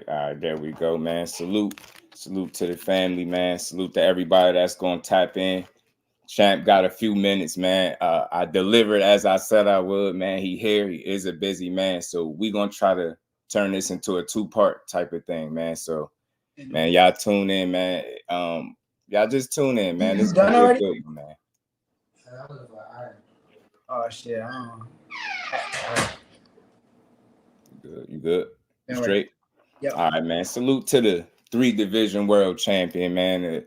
all right, there we go, man. Salute to the family, man. Salute to everybody that's gonna tap in. Champ got a few minutes, man. I delivered as I said I would, man. He here. He is a busy man, so we gonna try to turn this into a two-part type of thing, man. So, man, y'all tune in, man. Y'all just tune in, man. You This done gonna be a already? good one, man. Oh shit! You good? You straight? Yep. All right, man. Salute to the 3-division world champion, man.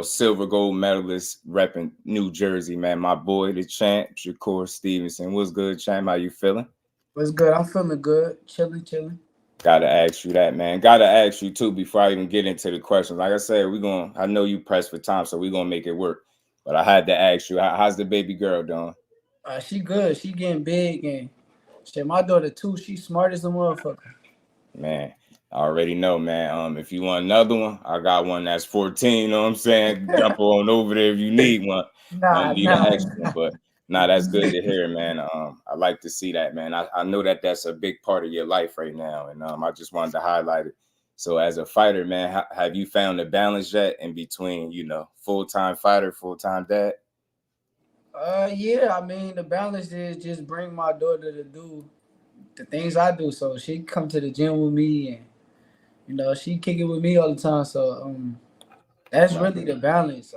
Silver gold medalist repping New Jersey, man. My boy, the champ, Shakur Stevenson. What's good, champ? How you feeling? What's good? I'm feeling good. Chilling. Gotta ask you that, man. Gotta ask you too before I even get into the questions. Like I said, I know you pressed for time, so we're gonna make it work. But I had to ask you, how's the baby girl doing? She good. She getting big and shit. My daughter too. She smart as a motherfucker. Man, I already know, man. If you want another one, I got one that's 14. You know what I'm saying? Jump on over there if you need one. Need an extra one, but that's good to hear, man. I like to see that, man. I know that's a big part of your life right now, and I just wanted to highlight it. So, as a fighter, man, have you found the balance yet in between, full-time fighter, full-time dad? Yeah. I mean, the balance is just bring my daughter to do the things I do. So she come to the gym with me, and she kick it with me all the time. So that's really the balance.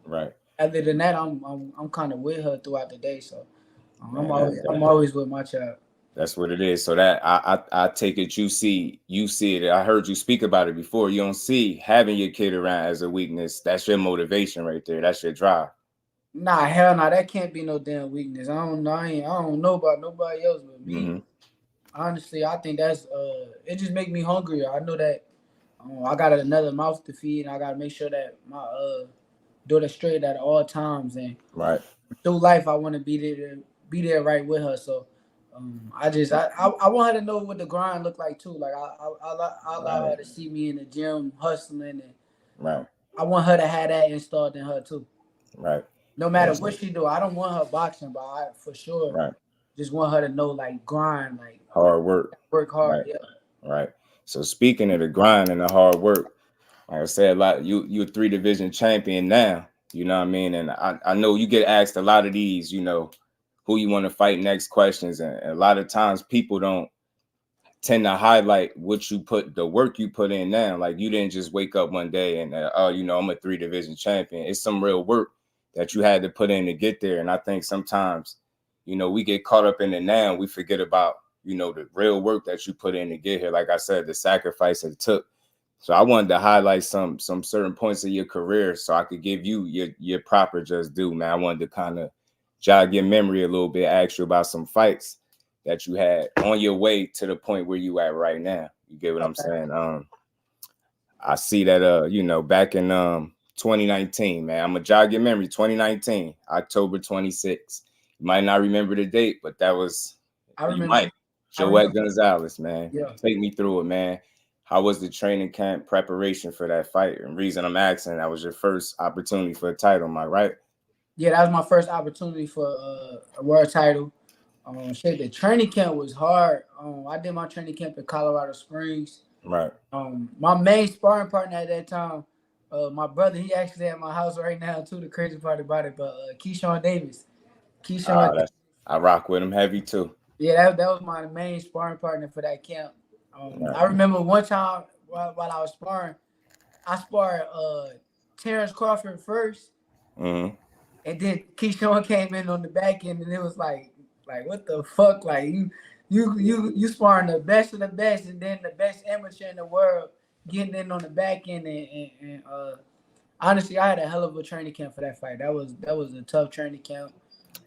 Right. Other than that, I'm kind of with her throughout the day. So Man, I'm always with my child. That's what it is. So that I take it you see it. I heard you speak about it before. You don't see having your kid around as a weakness. That's your motivation right there. That's your drive. Nah, hell no, that can't be no damn weakness. I don't know. I don't know about nobody else but me. Mm-hmm. Honestly, I think that's it just make me hungrier. I know that I got another mouth to feed, and I gotta make sure that my daughter straight at all times. And right through life, I want to be there right with her. So I want her to know what the grind look like too. Like I allow her to see me in the gym hustling, and right. I want her to have that installed in her too. Right. No matter what she do, I don't want her boxing, but I for sure just want her to know like grind, like hard work hard. Right. Yeah. Right. So speaking of the grind and the hard work, like I said, a lot you a 3-division champion now. You know what I mean? And I know you get asked a lot of these, who you want to fight next questions, and a lot of times people don't tend to highlight the work you put in now. Like you didn't just wake up one day and I'm a 3-division champion. It's some real work that you had to put in to get there. And I think sometimes, we get caught up in it now. We forget about, the real work that you put in to get here. Like I said, the sacrifice it took. So I wanted to highlight some certain points of your career so I could give you your proper just due, man. I wanted to kind of jog your memory a little bit, ask you about some fights that you had on your way to the point where you at right now. You get what I'm saying? I see that back in 2019, man. I'm gonna jog your memory. 2019, October 26th. You might not remember the date, but that was you might. Joette Gonzalez, man. Yeah. Take me through it, man. How was the training camp preparation for that fight? And reason I'm asking, that was your first opportunity for a title, am I right? Yeah, that was my first opportunity for a world title. The training camp was hard. I did my training camp in Colorado Springs. Right. My main sparring partner at that time, my brother, he actually at my house right now too. The crazy part about it, but Keyshawn Davis. I rock with him heavy too. Yeah, that was my main sparring partner for that camp. I remember one time while I was sparring, I sparred Terrence Crawford first. Mm-hmm. And then Keyshawn came in on the back end, and it was like what the fuck? Like you sparring the best of the best, and then the best amateur in the world getting in on the back end, and honestly, I had a hell of a training camp for that fight. That was a tough training camp.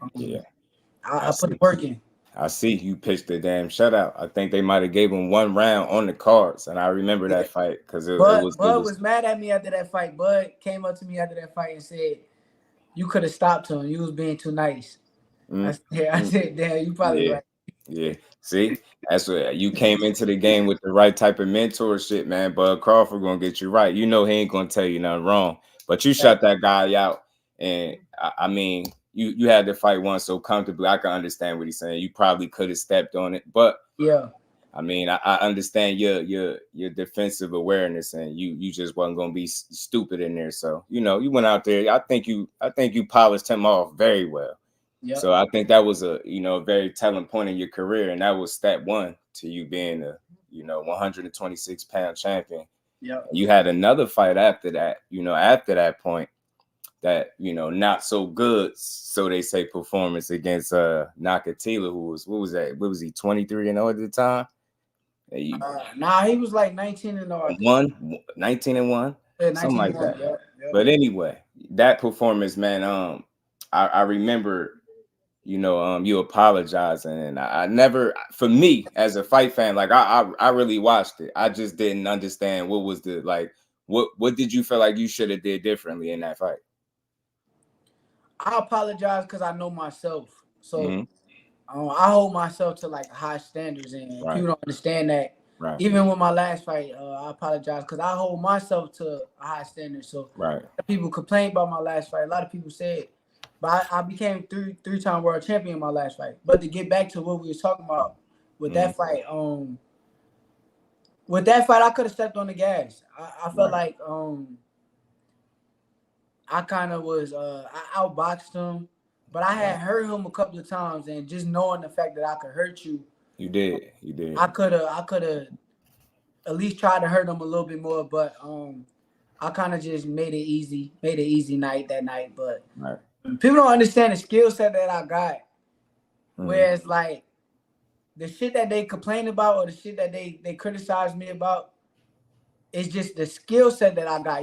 I put the work in. I see you pitched the damn shutout. I think they might have gave him one round on the cards, and I remember that fight because Bud was mad at me after that fight. Bud came up to me after that fight and said, "You could have stopped him. You was being too nice." I said, "Damn, you probably right." Yeah. See, that's what you came into the game with the right type of mentorship, man. Bud Crawford gonna get you right. You know he ain't gonna tell you nothing wrong. But you shut that guy out, and I mean, you had to fight one so comfortably. I can understand what he's saying. You probably could have stepped on it, but yeah, I mean, I understand your defensive awareness, and you just wasn't gonna be stupid in there. So you went out there. I think you polished him off very well. Yep. So I think that was a very telling point in your career, and that was step one to you being a 126-pound champion. Yep. You had another fight after that. After that point, that not so good, so they say, performance against Nakatila, who was, what was that? What was he, 23-0 at the time? Nah, he was like 19-0, I think. 19-1, Yeah, something like 19-1. that. Yep. Yep. But anyway, that performance, man, I remember, you apologizing, and I never, for me as a fight fan, like I really watched it. I just didn't understand what was the like, what did you feel like you should have did differently in that fight? I apologize because I know myself. So Mm-hmm. I hold myself to like high standards, and Right, people don't understand that. right, Even with my last fight, I apologize because I hold myself to a high standard. So right. people complain about my last fight. A lot of people said, but I became three-time world champion in my last fight. But to get back to what we was talking about with Mm-hmm. that fight, I could have stepped on the gas. I felt Right, like I kind of was I outboxed him, but I right. had hurt him a couple of times, and just knowing the fact that I could hurt you, You did. I could have at least tried to hurt him a little bit more, but I kind of just made an easy night that night. But Right. people don't understand the skill set that I got. Mm-hmm. Whereas like the shit that they complain about or the shit that they criticize me about, it's just the skill set that I got.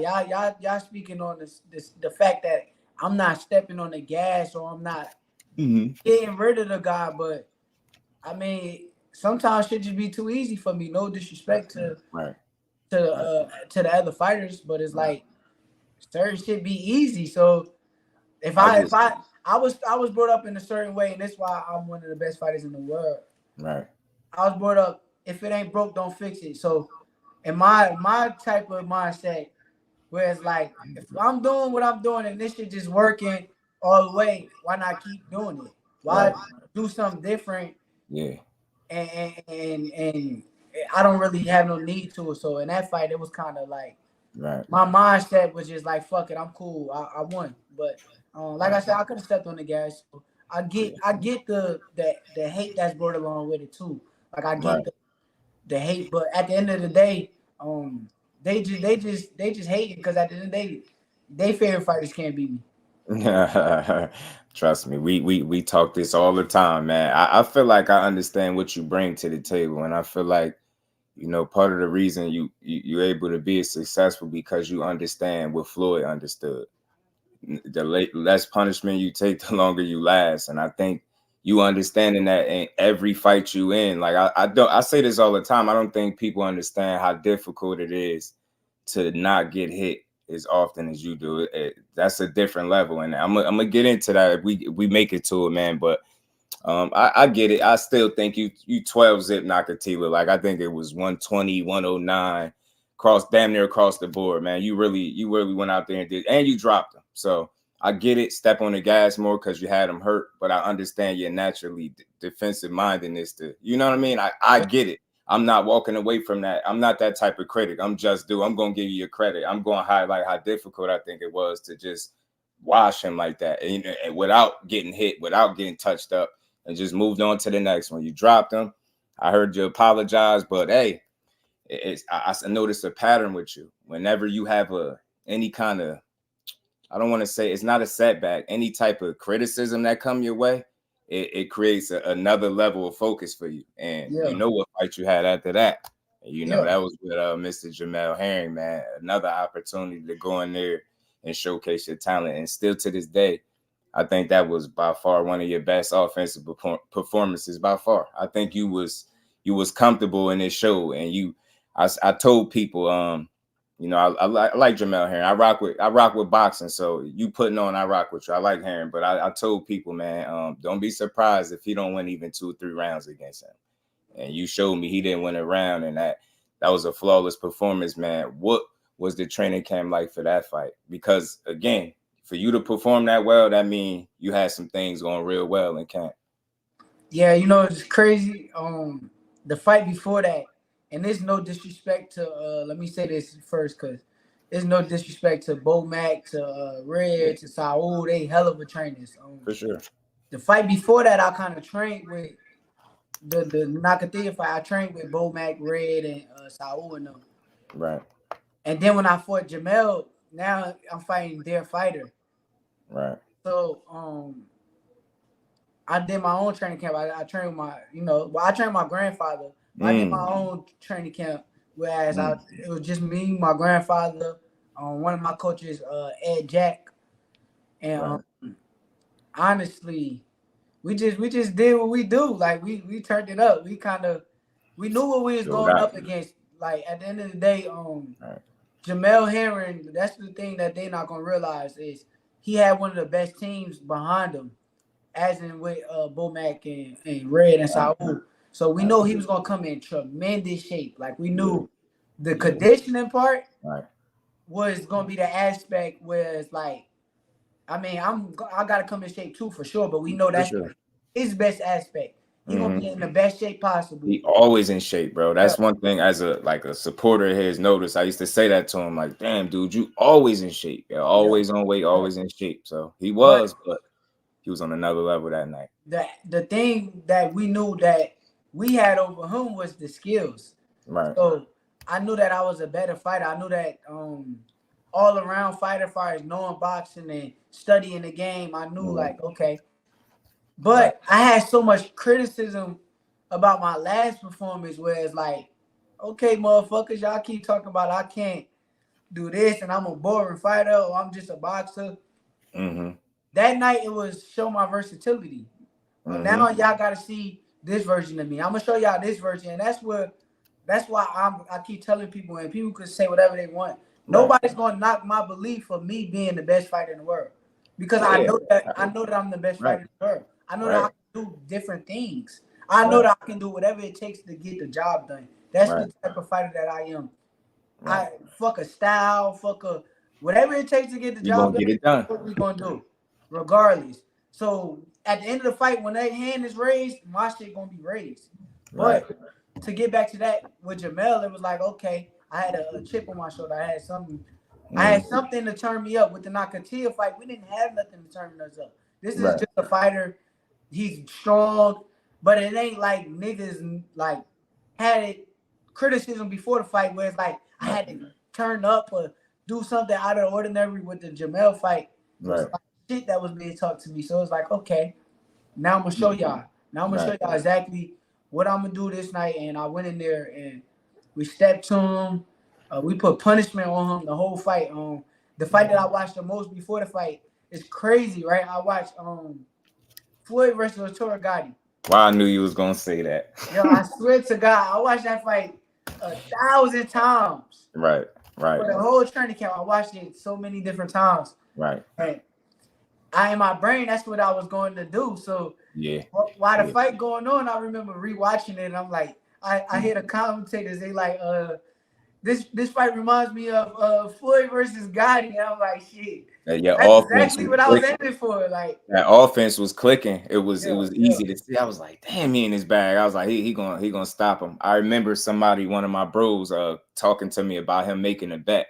Y'all speaking on the fact that I'm not stepping on the gas or I'm not Mm-hmm. getting rid of the guy, but I mean sometimes shit just be too easy for me. No disrespect Right, right, to the other fighters, but it's right. like certain shit be easy. So if I I if just I I was brought up in a certain way, and that's why I'm one of the best fighters in the world. right. I was brought up, if it ain't broke, don't fix it. So in my type of mindset, whereas like if I'm doing what I'm doing and this shit just working all the way, why not keep doing it? Why Right. do something different? Yeah. And I don't really have no need to it. So in that fight, it was kind of like Right. my mindset was just like fuck it, I'm cool. I won. But like I Right. said, I could have stepped on the gas. So Yeah. I get the hate that's brought along with it too. Like I get Right. the hate, but at the end of the day, they just hate it because at the end of the day, they favorite fighters can't beat me. Trust me, we talk this all the time, man. I feel like I understand what you bring to the table, and I feel like part of the reason you're able to be successful because you understand what Floyd understood. The less punishment you take, the longer you last. And I think you understanding that in every fight you in. Like I say this all the time. I don't think people understand how difficult it is to not get hit as often as you do. That's a different level, and I'm gonna get into that if we make it to it, man. But I get it. I still think you 12 zip Nakatila. Like I think it was 120, 109, damn near across the board, man. You really went out there and did, and you dropped them. So I get it. Step on the gas more because you had them hurt, but I understand your naturally defensive mindedness. You know what I mean? I get it. I'm not walking away from that. I'm not that type of critic. I'm JusDue. I'm gonna give you your credit. I'm gonna highlight how difficult I think it was to just wash him like that, and without getting hit, without getting touched up, and just moved on to the next one. You dropped them. I heard you apologize, but hey, I noticed a pattern with you. Whenever you have any kind of, I don't want to say it's not a setback, any type of criticism that come your way, it creates another level of focus for you. And you Yeah, know what fight you had after that. yeah, That was with Mr. Jamal Herring, man. Another opportunity to go in there and showcase your talent. And still to this day, I think that was by far one of your best offensive performances by far. I think you was comfortable in this show, and I told people, I like Jamal Herring. I rock with boxing. So you putting on, I rock with you. I like Herring, but I told people, man, don't be surprised if he don't win even 2 or 3 rounds against him. And you showed me he didn't win a round, and that was a flawless performance, man. What was the training camp like for that fight? Because again, for you to perform that well, that means you had some things going real well in camp. yeah. You know it's crazy. the fight before that, and there's no disrespect to let me say this first, because there's no disrespect to Bo Mac, to Yeah, Red, to Saul. They hell of a trainers. for sure. The fight before that, I kind of trained with the Nakathia fight. I trained with Bo Mac, Red, and Saul and them. Right, And then when I fought Jamel, now I'm fighting their fighter. right. So I did my own training camp. I trained with my, well, I trained my grandfather. I did my Mm, own training camp, whereas mm, it was just me, my grandfather, one of my coaches, Ed Jack, and right. honestly, we just did what we do. Like we turned it up. We knew what we was Showed going out. up against. Like at the end of the day, Right. Jamal Herring. That's the thing that they're not gonna realize is he had one of the best teams behind him, as in with Bomac and Red and Right. Saul. So we Right. know he was gonna come in tremendous shape. Like we Yeah. knew the Yeah. conditioning part Right. was gonna be the aspect where it's like, I mean, I gotta come in shape too for sure, but we know For that's sure. his best aspect. He gonna Hmm. be in the best shape possible. He always in shape, bro. Yeah, That's one thing as a supporter of his notice. I used to say that to him, like, damn, dude, you always in shape. You're yeah, always on weight, yeah. always in shape. So he But was, but he was on another level that night. the thing that we knew that we had over him was the skills. Right. So I knew that I was a better fighter. I knew that all around fighter fighters knowing boxing and studying the game, I knew Hmm. like okay. Right. But I had so much criticism about my last performance where it's like, okay, motherfuckers, y'all keep talking about I can't do this and I'm a boring fighter or I'm just a boxer. Hmm. That night it was show my versatility. Hmm. Now y'all gotta see this version of me. I'm gonna show y'all this version, and that's why I keep telling people, and people can say whatever they want. Right. Nobody's gonna knock my belief of me being the best fighter in the world because Yeah. I know that I'm the best Right. fighter in the world. I know that I Right. can do different things. I know Right. that I can do whatever it takes to get the job done. That's Right. the type of fighter that I am. Right. I fuck a style, fuck a whatever it takes to get the You job gonna done. get it That's done. what we gonna do, regardless. So at the end of the fight, when that hand is raised, my shit gonna be raised. Right. But to get back to that with Jamel, it was like okay, I had a chip on my shoulder. I had something. I Mm. had something to turn me up with the Nakatia fight. We didn't have nothing to turn us up. This is Right. just a fighter. He's strong, but it ain't like niggas like had it criticism before the fight where it's like I Right. had to turn up or do something out of the ordinary with the Jamel fight. It was Right. like shit that was being talked to me. So it was like, okay, now I'm gonna show y'all. Now I'm gonna show Right. y'all exactly what I'm gonna do this night. And I went in there and we stepped to him. We put punishment on him the whole fight. The fight that I watched the most before the fight is crazy, right? I watched Floyd versus Torre Gotti. Well, I knew you was gonna say that. Yo, I swear to God, I watched that fight 1,000 times. Right. Right. For the whole training camp, I watched it so many different times. Right. And in my brain, that's what I was going to do. So Yeah. while the Yeah. fight going on, I remember rewatching it and I'm like, I hear the commentators, they like, this fight reminds me of Floyd versus Gotti. And I'm like, shit. Your That's offense exactly was what I was clicking. aiming for. Like, That offense was clicking. It was yeah, yeah. easy to see. I was like, damn, he in his bag. I was like, he gonna stop him. I remember one of my bros, talking to me about him making a bet,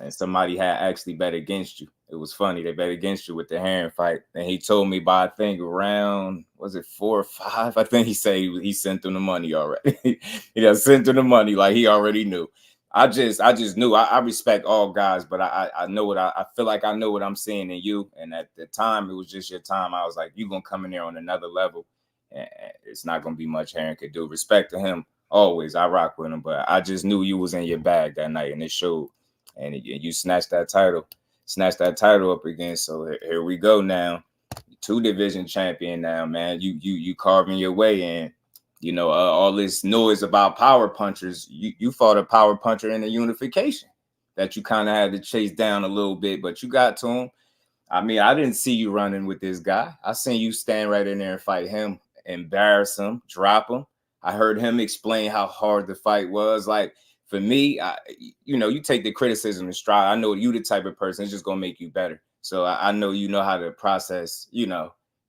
and somebody had actually bet against you. It was funny. They bet against you with the Herring fight, and he told me by I think around was it 4 or 5? I think he said he sent them the money already. He done sent them the money like he already knew. I just knew. I respect all guys, but I know what I feel like I know what I'm seeing in you. And at the time, it was just your time. I was like, you gonna come in there on another level, and it's not gonna be much Herring could do. Respect to him always. I rock with him, but I just knew you was in your bag that night, and it showed. And you snatched that title up again. So here we go now. 2 division champion now, man. You carving your way in. You know, all this noise about power punchers. You fought a power puncher in the unification that you kind of had to chase down a little bit, but you got to him. I mean, I didn't see you running with this guy. I seen you stand right in there and fight him, embarrass him, drop him. I heard him explain how hard the fight was. Like for me, you take the criticism in stride. I know you the type of person it's just gonna make you better. So I know you know how to process,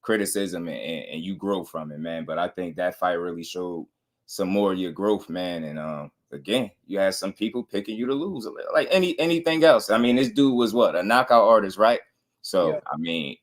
criticism and you grow from it, man. But I think that fight really showed some more of your growth, man. And again, you had some people picking you to lose, like anything else. I mean, this dude was what, a knockout artist, right? Yeah. So I mean,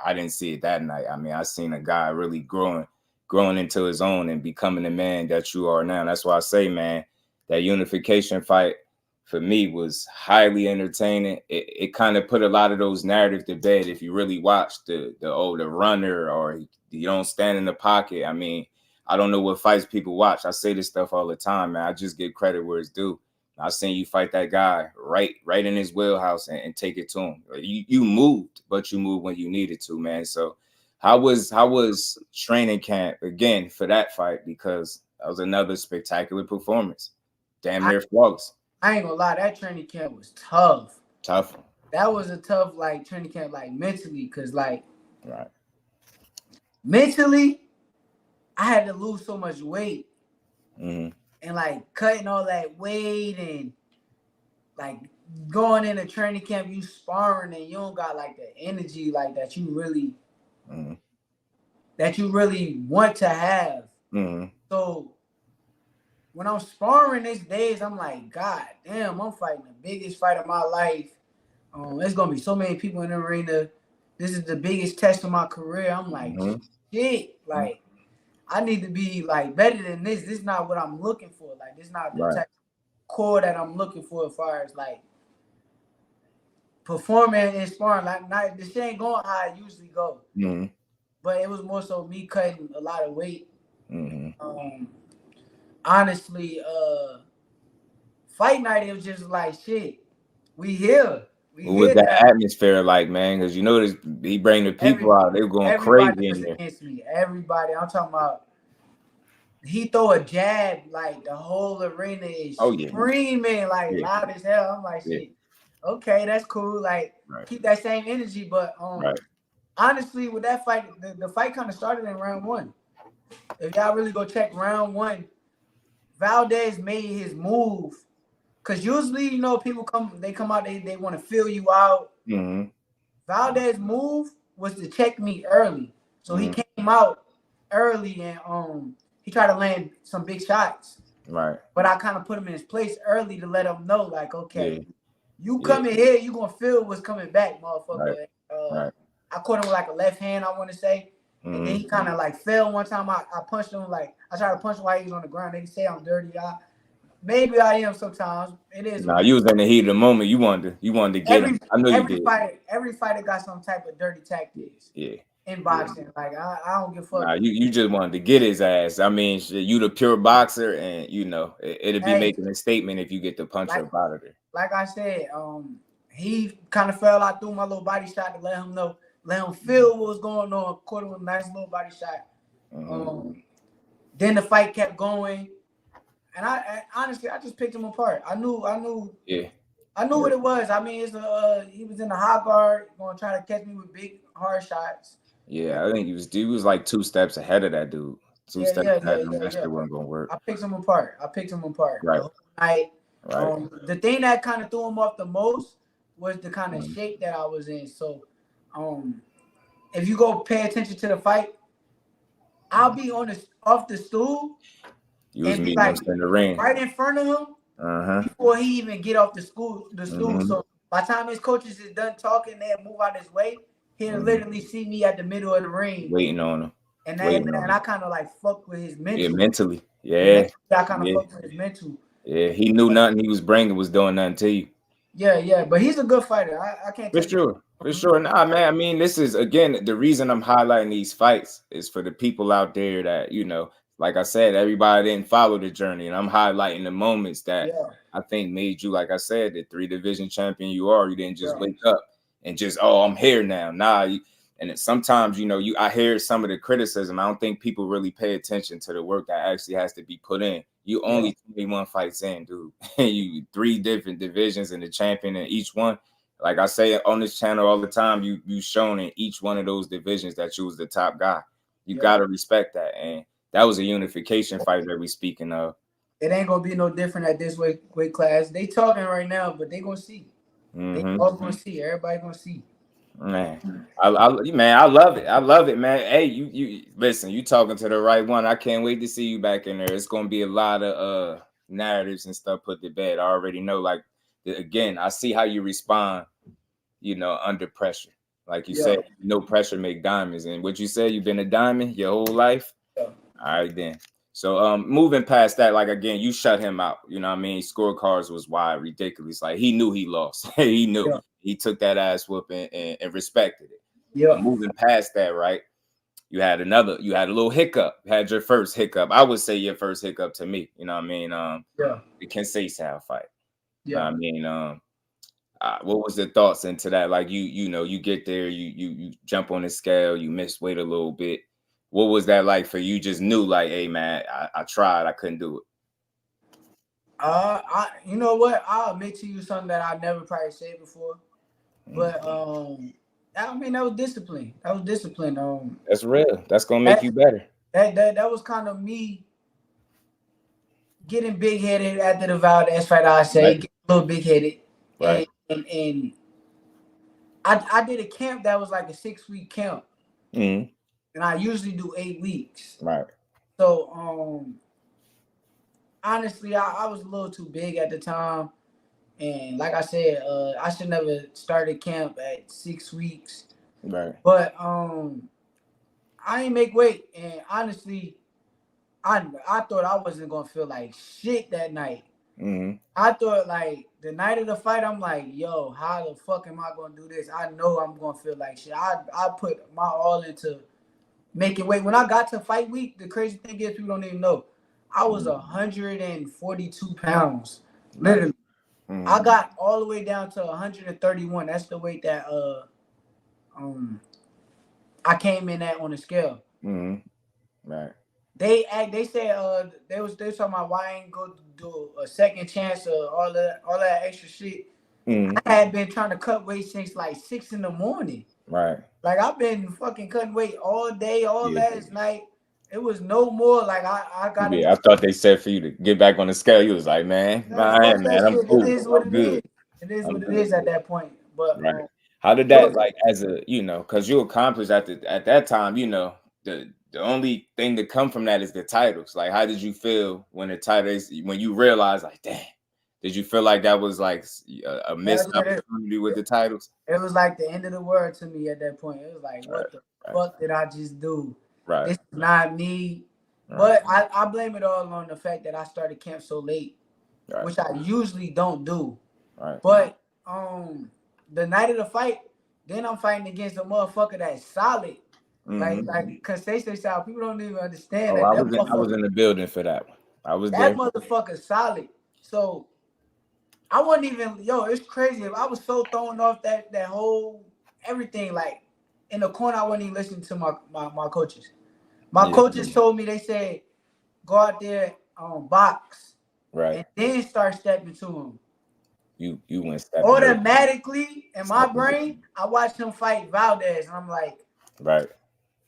I didn't see it that night. I mean, I seen a guy really growing into his own and becoming the man that you are now. That's why I say, man, that unification fight for me was highly entertaining. It kind of put a lot of those narratives to bed. If you really watch the runner, or you don't stand in the pocket. I mean, I don't know what fights people watch. I say this stuff all the time, man. I just give credit where it's due. I seen you fight that guy right in his wheelhouse and take it to him. You moved, but you moved when you needed to, man. So how was training camp again for that fight? Because that was another spectacular performance. Damn near flawless. I ain't gonna lie, that training camp was tough. Tough. That was a tough like training camp, like mentally, cause like right. Mentally, I had to lose so much weight. Mm-hmm. And like cutting all that weight and like going into training camp, you sparring and you don't got like the energy like that you really want to have. Mm-hmm. So when I'm sparring these days, I'm like, God damn, I'm fighting the biggest fight of my life. There's gonna be so many people in the arena. This is the biggest test of my career. I'm like, shit, like. I need to be like better than this. This is not what I'm looking for. Like, this is not the type of core that I'm looking for as far as like performing and sparring. Like, not this shit ain't going how I usually go. Mm-hmm. But it was more so me cutting a lot of weight. Mm-hmm. Honestly, fight night, it was just like shit. We here. What was that atmosphere like, man? Because you know this, he bring the people out. They were going crazy in there. Against me. Everybody. I'm talking about. He throw a jab, like the whole arena is screaming like loud as hell. I'm like, shit. Okay, that's cool. Like, keep that same energy. But honestly, with that fight, the fight kind of started in round one. If y'all really go check round one, Valdez made his move. Cause usually, you know, people come out, they want to feel you out. Mm-hmm. Valdez's move was to check me early. So he came out early and he tried to land some big shots. Right. But I kind of put him in his place early to let him know, like, okay, you coming here, you gonna feel what's coming back, motherfucker. I caught him with like a left hand, I want to say. And then he kind of like fell one time. I punched him, like I tried to punch him while he was on the ground. They say I'm dirty. Maybe I am sometimes. It is. Nah, you was in the heat of the moment. You wanted to get him. I know you did. Every fighter got some type of dirty tactics. Yeah. In boxing, like I don't give a fuck. Nah, you just wanted to get his ass. I mean, you the pure boxer, and you know it'll be making a statement if you get the punch up out of there. Like I said, he kind of fell out through my little body shot to let him feel what was going on. Caught him with a nice little body shot. Then the fight kept going. And I honestly, I just picked him apart. I knew. Yeah. I knew what it was. I mean, he was in the high guard, going to try to catch me with big, hard shots. Yeah, I think he was like 2 steps ahead of that dude. Two steps ahead of him. That shit wasn't gonna work. I picked him apart. Right. The whole night. Right. The thing that kind of threw him off the most was the kind of shape that I was in. So, if you go pay attention to the fight, I'll be off the stool. You was meeting like, in the ring right in front of him before he even get off the stool. So by the time his coaches is done talking, they'll move out his way. He'll literally see me at the middle of the ring, waiting on him. And I kind of like fuck with his mental. Yeah, mentally. Yeah. I kind of fuck with his mental. Yeah, he knew nothing he was bringing was doing nothing to you. Yeah, but he's a good fighter. I can't. For sure. Nah, man. I mean, this is again the reason I'm highlighting these fights is for the people out there that like I said, everybody didn't follow the journey, and I'm highlighting the moments that I think made you, like I said, the 3-division champion you are. You didn't just wake up and just, I'm here now. Nah, and sometimes, I hear some of the criticism. I don't think people really pay attention to the work that actually has to be put in. You only 21 fights in, dude. You 3 different divisions and the champion in each one. Like I say on this channel all the time, you shown in each one of those divisions that you was the top guy. You got to respect that. And that was a unification fight that we speaking of. It ain't gonna be no different at this weight class. They talking right now, but they gonna see. They all gonna see. Everybody gonna see. Man, man, I love it. I love it, man. Hey, you listen. You talking to the right one. I can't wait to see you back in there. It's gonna be a lot of narratives and stuff put to bed. I already know. Like again, I see how you respond. Under pressure. Like you Yeah. said, no pressure make diamonds. And what you said, you've been a diamond your whole life. Yeah. All right then. So moving past that, like again, you shut him out. You know what I mean? Scorecards was wide, ridiculous. Like he knew he lost. He knew. Yeah. He took that ass whooping and respected it. But Yeah. moving past that, right? You had a little hiccup. You had your first hiccup. I would say your first hiccup to me. You know what I mean? Yeah. The Kensei style fight. You know Yeah. what I mean? What was the thoughts into that? Like you get there, you jump on the scale, you miss weight a little bit. What was that like for you? Just knew like, hey man, I tried, I couldn't do it. You know what? I'll admit to you something that I never probably said before, but I mean that was discipline. That was discipline. That's real. That's gonna make you better. That was kind of me getting big headed after the Valdez fight. I say Right. get a little big headed, Right. and I did a camp that was like a 6-week camp, Mm-hmm. and I usually do 8 weeks. Right. So honestly, I was a little too big at the time. And like I said, I should never started camp at 6 weeks. Right. But I ain't make weight. And honestly, I thought I wasn't gonna feel like shit that night. Mm-hmm. I thought like the night of the fight, I'm like, yo, how the fuck am I gonna do this? I know I'm gonna feel like shit. I put my all into making weight. When I got to fight week, the crazy thing is people don't even know. I was 142 pounds. Literally. Mm-hmm. I got all the way down to 131. That's the weight that I came in at on the scale. Mm-hmm. Right. They said they was talking about why I ain't go do a second chance or all that extra shit. Mm-hmm. I had been trying to cut weight since like 6 a.m. Right. Like I've been fucking cutting weight all day, all last night. It was no more. Like I gotta Yeah, I thought they said for you to get back on the scale. You was like, man, fuck that I'm shit. cool. It is what I'm it good. is. It is I'm what it good. is at that point. But Right. How did that like as a because you accomplished at that time, the only thing that come from that is the titles. Like how did you feel when the titles when you realized like damn, did you feel like that was like a missed opportunity with the titles? It was like the end of the world to me at that point. It was like, what the fuck did I just do? Right. This is not me. But I blame it all on the fact that I started camp so late, which I usually don't do. Right. But the night of the fight, then I'm fighting against a motherfucker that's solid. Mm-hmm. Like because they say solid. People don't even understand I that was in the building for that one. I was that there. motherfucker's solid. So I wasn't even it's crazy. I was so thrown off that whole everything. Like in the corner, I wasn't even listening to my coaches. My coaches told me, they said, go out there box. Right. And then start stepping to him. You went stepping. Automatically in my brain, I watched him fight Valdez, and I'm like, right.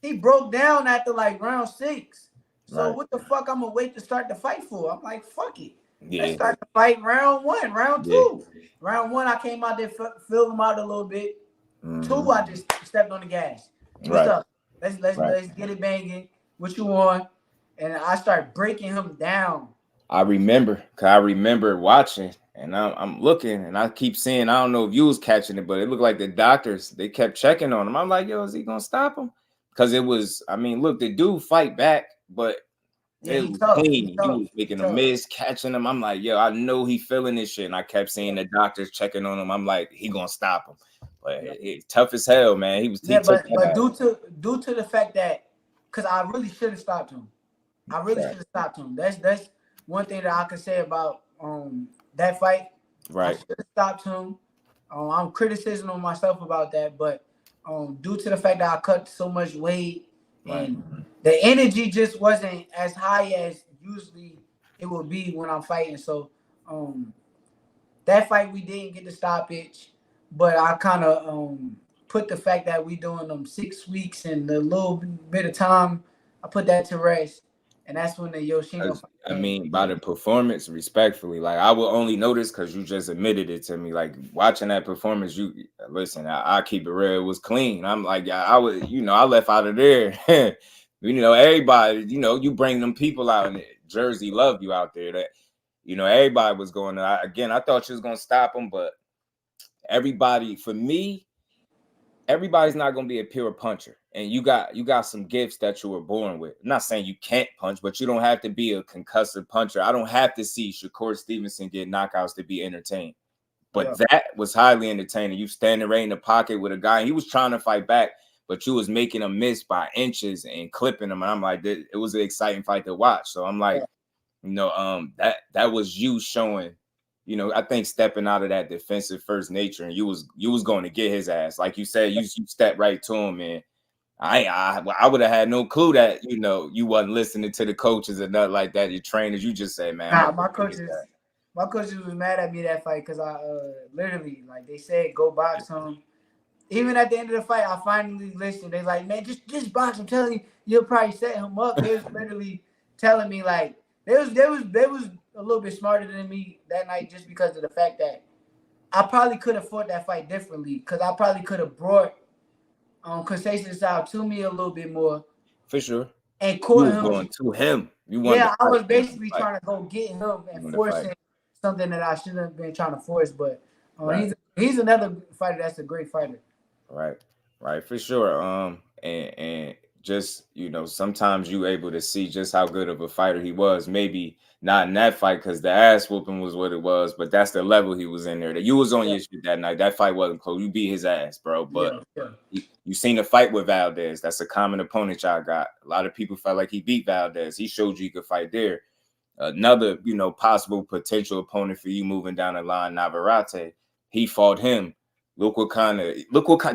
He broke down after like round 6. So what the fuck I'm gonna wait to start the fight for? I'm like, fuck it. Yeah. Let's start the fight round 1, round 2. Round 1, I came out there, filled him out a little bit. 2, I just stepped on the gas. What's up? Let's get it banging. What you want? And I start breaking him down. I remember watching, and I'm looking, and I keep seeing. I don't know if you was catching it, but it looked like the doctors, they kept checking on him. I'm like, yo, is he gonna stop him? Because it was, I mean, look, the dude fight back, but it was clean. He was making a miss, catching him. I'm like, yo, I know he feeling this shit, and I kept seeing the doctors checking on him. I'm like, he gonna stop him, but it's tough as hell, man. He was but due to the fact that, because I really should have stopped him. I really should have stopped him. That's one thing that I can say about that fight. Right. I should have stopped him. I'm criticizing on myself about that, but due to the fact that I cut so much weight and the energy just wasn't as high as usually it would be when I'm fighting. So that fight we didn't get the stoppage, but I kind of put the fact that we doing them 6 weeks and a little bit of time, I put that to rest. and that's when the Yoshino fight I came. mean, by the performance, respectfully, like I will only notice because you just admitted it to me. Like watching that performance, you listen. I keep it real. It was clean. I'm like, I would, I left out of there. Everybody, you bring them people out, and Jersey love you out there. That everybody was going. Again, I thought she was gonna stop him, but everybody, for me, everybody's not going to be a pure puncher, and you got some gifts that you were born with. I'm not saying you can't punch, but you don't have to be a concussive puncher. I don't have to see Shakur Stevenson get knockouts to be entertained, but that was highly entertaining. You standing right in the pocket with a guy, he was trying to fight back, but you was making him miss by inches and clipping him, and I'm like, it was an exciting fight to watch. So I'm like, that was you showing, I think stepping out of that defensive first nature, and you was going to get his ass. Like you said, you stepped right to him, and I would have had no clue that, you wasn't listening to the coaches and nothing like that. Your trainers, you just say, man, my coaches was mad at me that fight because I literally, like, they said go box him. Even at the end of the fight, I finally listened. They like, man, just box. I'm telling you, you'll probably set him up. They was literally telling me, like, they was a little bit smarter than me that night just because of the fact that I probably could have fought that fight differently, because I probably could have brought concession style to me a little bit more. For sure. And caught him. Going to him. I was basically trying to go get him and forcing something that I shouldn't have been trying to force. But he's another fighter that's a great fighter. Right, for sure. And just, sometimes you able to see just how good of a fighter he was. Maybe not in that fight because the ass whooping was what it was, but that's the level he was in there. That you was on your shit that night. That fight wasn't close. You beat his ass, bro. But you seen the fight with Valdez. That's a common opponent y'all got. A lot of people felt like he beat Valdez. He showed you could fight there. Another, possible potential opponent for you moving down the line, Navarrete. He fought him. Look what kind of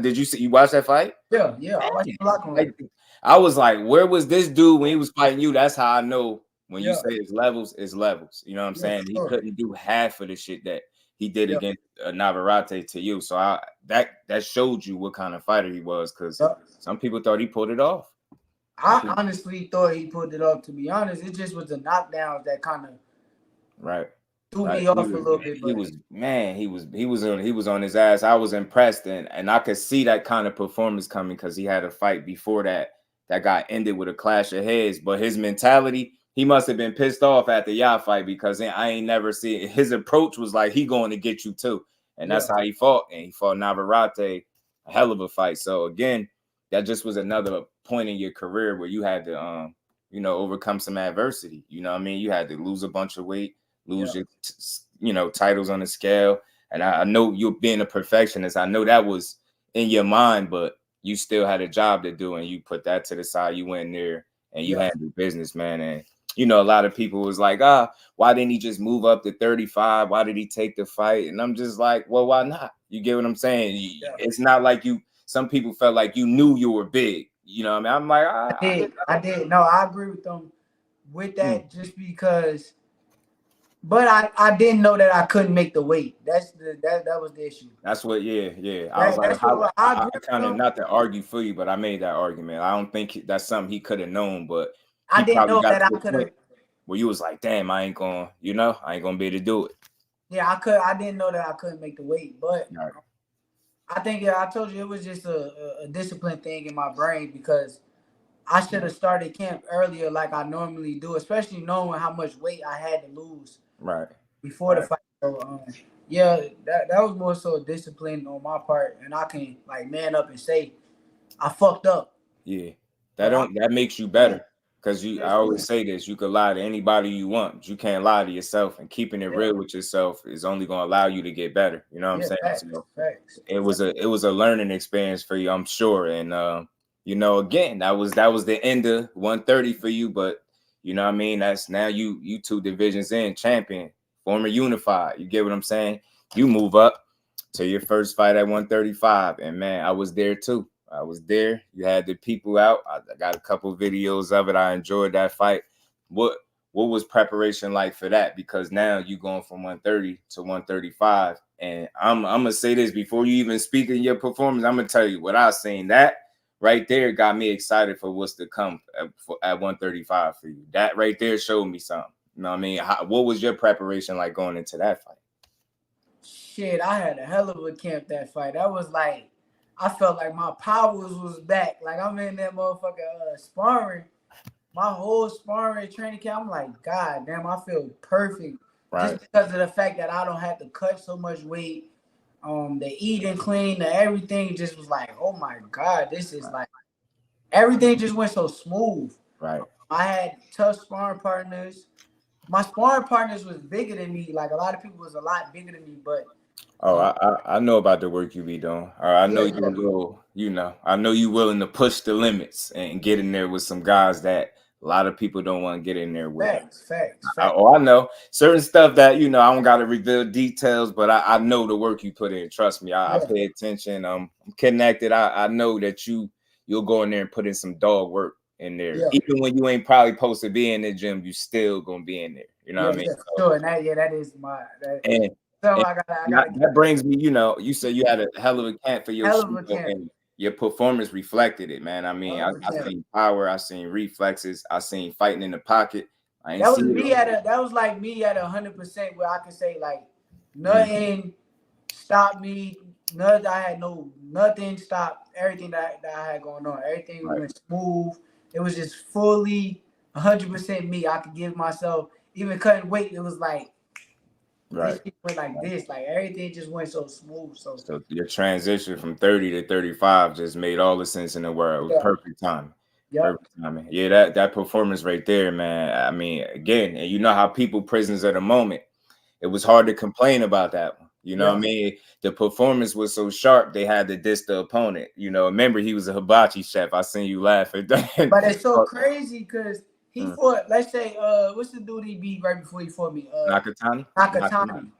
did you watch that fight? Yeah. I watched a lot on it. I was like, where was this dude when he was fighting you? That's how I know when you say it's levels. You know what I'm saying? He couldn't do half of the shit that he did against Navarrete to you. So that showed you what kind of fighter he was, because some people thought he pulled it off. I honestly thought he pulled it off, to be honest. It just was the knockdowns that kind of threw me off a little bit. He was on his ass. I was impressed, and I could see that kind of performance coming because he had a fight before that got ended with a clash of heads. But his mentality, he must have been pissed off at the Yah fight, because I ain't never seen his approach was like, he going to get you too, and that's how he fought. And he fought Navarrete, a hell of a fight. So again, that just was another point in your career where you had to overcome some adversity. You know what I mean? You had to lose a bunch of weight, lose your titles on the scale. And I know you being a perfectionist, I know that was in your mind, but you still had a job to do, and you put that to the side. You went in there and you handled business, man. And a lot of people was like, why didn't he just move up to 35? Why did he take the fight? And I'm just like, well, why not? You get what I'm saying? It's not like some people felt like you knew you were big. You know what I mean? I'm like, I did. No, I agree with them with that, just because. But I didn't know that I couldn't make the weight. That was the issue. That's what, I was like, I kind of, not to argue for you, but I made that argument. I don't think that's something he could have known, but I didn't know that I could have. Where you was like, damn, I ain't gonna be able to do it. Yeah, I didn't know that I couldn't make the weight, but I think I told you it was just a discipline thing in my brain, because I should have started camp earlier like I normally do, especially knowing how much weight I had to lose before the fight. So that was more so a discipline on my part, and I can man up and say I fucked up. Yeah, that makes you better, because I always say this: you can lie to anybody you want, but you can't lie to yourself. And keeping it real with yourself is only going to allow you to get better. You know what I'm saying? Facts. It was a learning experience for you, I'm sure. And again, that was the end of 130 for you, but you know what I mean? That's now you 2 divisions in, champion, former Unified. You get what I'm saying? You move up to your first fight at 135, and man, I was there too. I was there. You had the people out. I got a couple videos of it. I enjoyed that fight. What was preparation like for that? Because now you going from 130 to 135, and I'm gonna say this before you even speak in your performance. I'm gonna tell you what I seen. That right there got me excited for what's to come at 135 for you. That right there showed me something. You know what I mean? What was your preparation like going into that fight? Shit, I had a hell of a camp that fight. That was like, I felt like my powers was back. Like I'm in that motherfucker sparring. My whole sparring training camp, I'm like, God damn, I feel perfect. Right. Just because of the fact that I don't have to cut so much weight. The eating clean, the everything just was like, oh my God, this is like everything just went so smooth. Right. I had tough sparring partners. My sparring partners was bigger than me. Like a lot of people was a lot bigger than me, but Oh, I know about the work you be doing. I know yeah, you will, I know you willing to push the limits and get in there with some guys that a lot of people don't want to get in there with. facts. I know certain stuff that I don't got to reveal details, but I know the work you put in. Trust me, I Yeah. pay attention. I'm connected. I know that you'll go in there and put in some dog work in there. Yeah. Even when you ain't probably supposed to be in the gym, you still gonna be in there. You know what I mean? Yeah, sure. And that is my And, so and I gotta that brings me, you said you had a hell of a camp for your hell of shoe, a camp. and your performance reflected it, man. I mean, Hell of a I camp. seen power, I seen reflexes, I seen fighting in the pocket. I ain't That was seen me it. that was like me at 100% where I could say like nothing stopped me. Nothing I had nothing stopped everything that I had going on. Everything Right, went smooth. It was just fully 100% me. I could give myself even cutting weight. It was like this right. shit went like this. Like everything just went so smooth. So So your transition from 30 to 35 just made all the sense in the world. It was yeah, perfect timing. yep, Perfect timing. Yeah, that performance right there, man. I mean, again, and you know how people prisoners of the moment. It was hard to complain about that one. You know what I yeah. mean? The performance was so sharp, they had to diss the opponent. Remember he was a hibachi chef. I seen you laugh at that. But it's so crazy because he Mm. fought. Let's say, what's the dude he beat right before he fought me? Nakatani? Nakatani.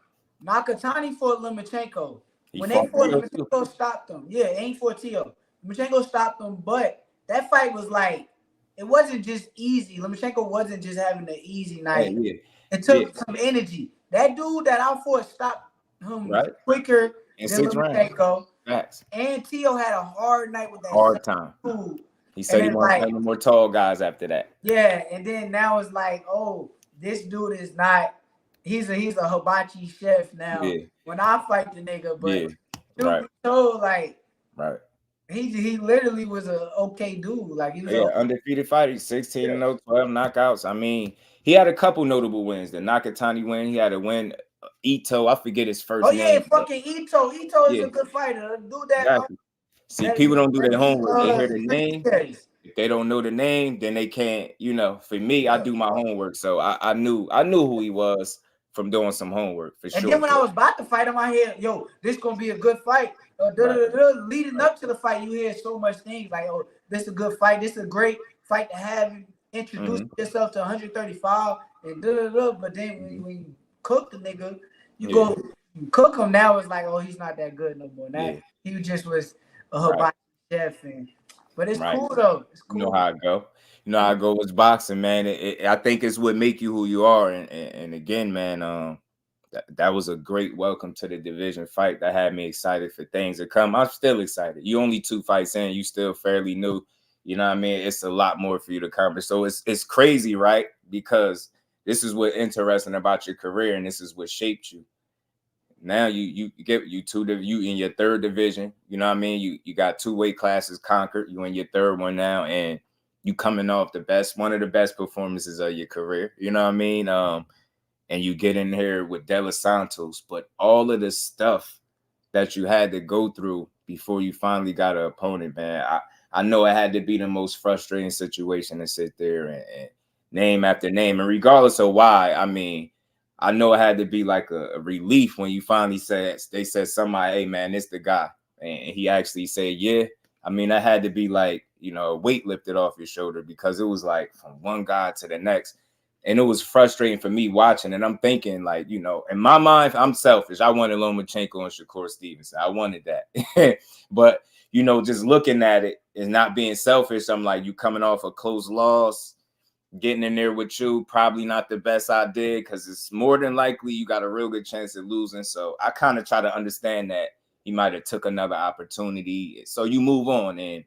Nakatani fought Lomachenko. He When they fought fought, Theo too. Lomachenko stopped them. Yeah, it ain't for Tio. Lomachenko stopped them, but that fight was like, it wasn't just easy. Lomachenko wasn't just having an easy Hey, night. yeah, It yeah, took some energy. That dude that I fought stopped him right? quicker In than 6 rounds. Lomachenko. Facts. And Tio had a hard night with that same Hard time. dude. He And said he then wanted to like, play with more tall guys after that. yeah, and then now it's like, oh, this dude is not. He's a hibachi chef now. Yeah, When I fight the nigga, yeah, but truth right, be told, like right. he literally was a okay dude. Like he was Yeah, okay. undefeated fighter, 16 Yeah. 0, 12 knockouts. I mean, he had a couple notable wins. The Nakatani win, he had a win. Ito, I forget his Oh first yeah, name. fucking Ito. Ito is Yeah, a good fighter. A dude that exactly. See, people don't do their homework. They hear the name. yes. If they don't know the name, then they can't. For me, I do my homework, so I knew who he was from doing some homework for And sure. then when I was about to fight him, I hear, yo, this gonna be a good fight. Right, Leading right. up to the fight, you hear so much things like, oh, this is a good fight. This is a great fight to have. Introduce Mm-hmm. yourself to 135 and da. But then Mm-hmm. when you cook the nigga, you Yeah, go you cook him. Now it's like, oh, he's not that good no more. Now yeah, he just was a right, hibachi chef, but it's right. cool though. It's You know cool. how I go. You know how I go with boxing, man. I think it's what make you who you are. And again, man, that was a great welcome to the division fight that had me excited for things to come. I'm still excited. You only 2 fights in, you still fairly new. You know what I mean? It's a lot more for you to cover. So it's crazy, right? Because this is what interesting about your career, and this is what shaped you. Now you get you in your third division. You know what I mean? You got 2 weight classes conquered. You in your third one now, and you coming off one of the best performances of your career. You know what I mean? And you get in here with Los Santos, but all of the stuff that you had to go through before you finally got an opponent, man. I know it had to be the most frustrating situation to sit there and name after name, and regardless of why, I mean, I know it had to be like a relief when you finally they said somebody, hey man, it's the guy, and he actually said, yeah. I mean, that had to be like a weight lifted off your shoulder because it was like from one guy to the next. And it was frustrating for me watching. And I'm thinking, like, in my mind, I'm selfish. I wanted Lomachenko and Shakur Stevenson. I wanted that. But, just looking at it and not being selfish, I'm like, you coming off a close loss, getting in there with you, probably not the best idea because it's more than likely you got a real good chance of losing. So I kind of try to understand that he might have took another opportunity. So you move on and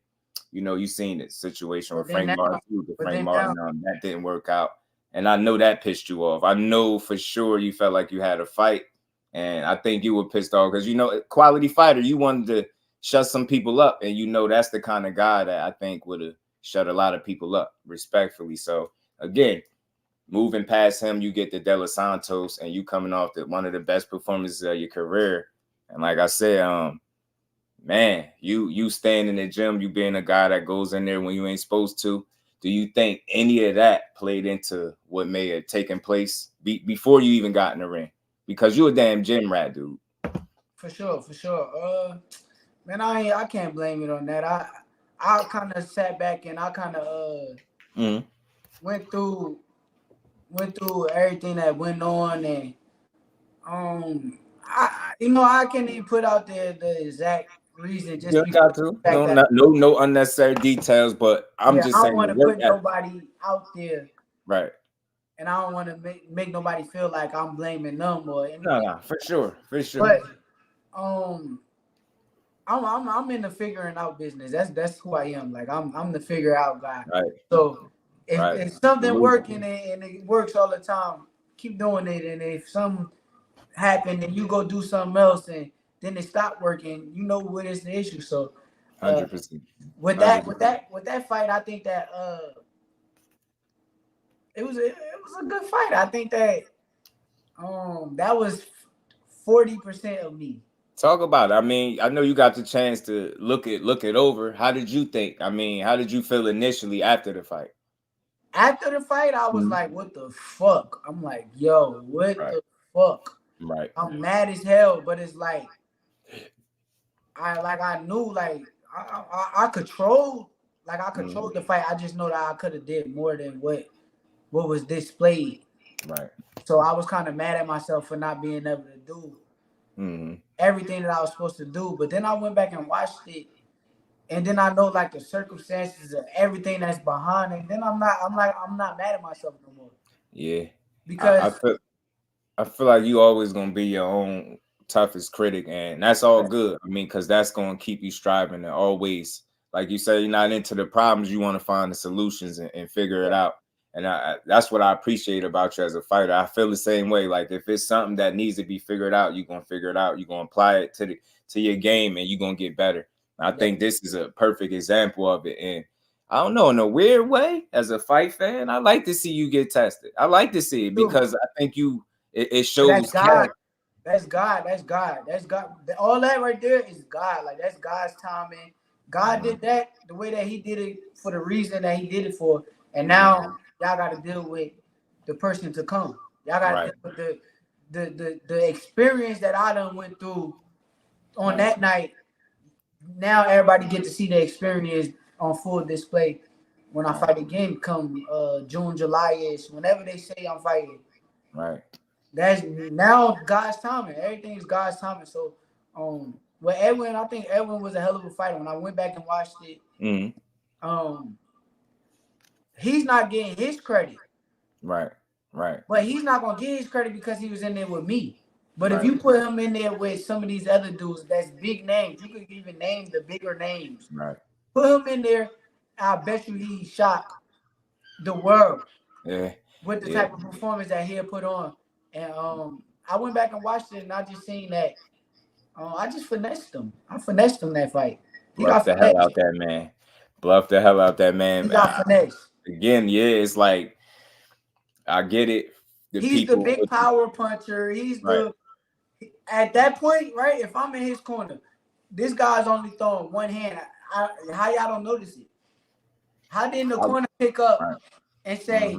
you know, you seen the situation with But then Frank now, Martin too. The but Frank then now, Martin, that didn't work out, and I know that pissed you off. I know for sure you felt like you had a fight, and I think you were pissed off because, you know, quality fighter, you wanted to shut some people up, and you know that's the kind of guy that I think would have shut a lot of people up, respectfully. So again, moving past him, you get the De Los Santos, and you coming off one of the best performances of your career. And like I said, man, you staying in the gym, you being a guy that goes in there when you ain't supposed to. Do you think any of that played into what may have taken place before you even got in the ring? Because you a damn gym rat, dude. for sure, for sure. Man, I can't blame it on that. I kind of sat back and I kind of Mm-hmm. went through everything that went on, and I can't even put out the exact reason You just don't because got of to. the fact that No unnecessary details, but I'm yeah, just I don't saying want the to work put ethic. nobody out there, Right. and I don't want to make nobody feel like I'm blaming them or anything. No, for sure. For sure. But um, I'm in the figuring out business. That's who I am. Like I'm the figure out guy. Right. So Right. if something working and it works all the time, keep doing it. And if something happen and you go do something else and then it stop working, you know what is the issue. So 100%. with that fight, I think that it was a good fight. I think that that was 40% of me. Talk about it. I mean, I know you got the chance to look it over. How did you think? I mean, how did you feel initially after the fight? After the fight, I was like, what the fuck? I'm like, yo, what Right. the fuck? Right. I'm mad as hell, but it's like I knew like I controlled the fight. I just know that I could have did more than what was displayed. Right. So I was kind of mad at myself for not being able to do everything that I was supposed to do. But then I went back and watched it, and then I know like the circumstances of everything that's behind it. And then I'm not mad at myself no more. Yeah. Because I feel like you always gonna be your own toughest critic, and that's all good. I mean, because that's gonna keep you striving and always, like you say, you're not into the problems. You want to find the solutions and figure it out. And that's what I appreciate about you as a fighter. I feel the same way. Like if it's something that needs to be figured out, you're gonna figure it out. You're gonna apply it to your game, and you're gonna get better. I think this is a perfect example of it. And I don't know, in a weird way, as a fight fan, I like to see you get tested. I like to see it because I think it shows character. That's God. All that right there is God. Like that's God's timing. God did that the way that He did it for the reason that He did it for, and now y'all got to deal with the person to come. Y'all got to deal with the experience that I done went through on that night. Now everybody get to see the experience on full display when I fight again come June, July-ish, whenever they say I'm fighting. Right. That's now God's timing. Everything is God's timing. So with Edwin, I think Edwin was a hell of a fighter. When I went back and watched it, he's not getting his credit. Right. But he's not gonna get his credit because he was in there with me. But if you put him in there with some of these other dudes, that's big names. You could even name the bigger names. Right. Put him in there. I bet you he shocked the world. Yeah. With the type of performance that he'll put on. And I went back and watched it, and I just seen that. I just finessed him. I finessed him that fight. Bluff the hell out that man. Bluff the hell out that man. He got finesse. Again, it's like I get it. He's the big power puncher. He's at that point, right? If I'm in his corner, this guy's only throwing one hand. How y'all don't notice it? How didn't the corner pick up and say,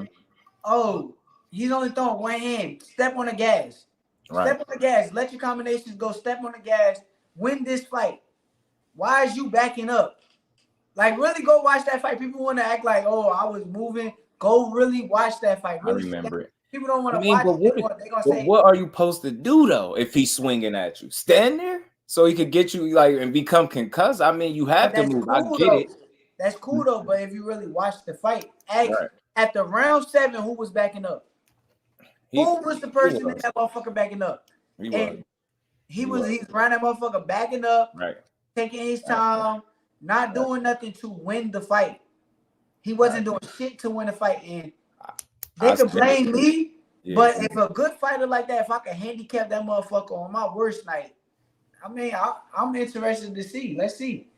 "Oh, he's only throwing one hand. Step on the gas. Step on the gas. Let your combinations go. Step on the gas. Win this fight." Why is you backing up? Like, really go watch that fight. People want to act like, "Oh, I was moving." Go really watch that fight. Really, I remember it. People don't want to watch it. They're gonna say, what are you supposed to do though if he's swinging at you? Stand there so he could get you like and become concussed. I mean, you have to move. Cool, I get it. That's cool though. But if you really watch the fight, after round 7, who was backing up? Who was the person in that motherfucker backing up? He's running that motherfucker backing up, taking his time, not doing nothing to win the fight. He wasn't doing shit to win the fight, and they could blame me. Yeah. But if a good fighter like that, if I could handicap that motherfucker on my worst night, I mean, I'm interested to see. Let's see.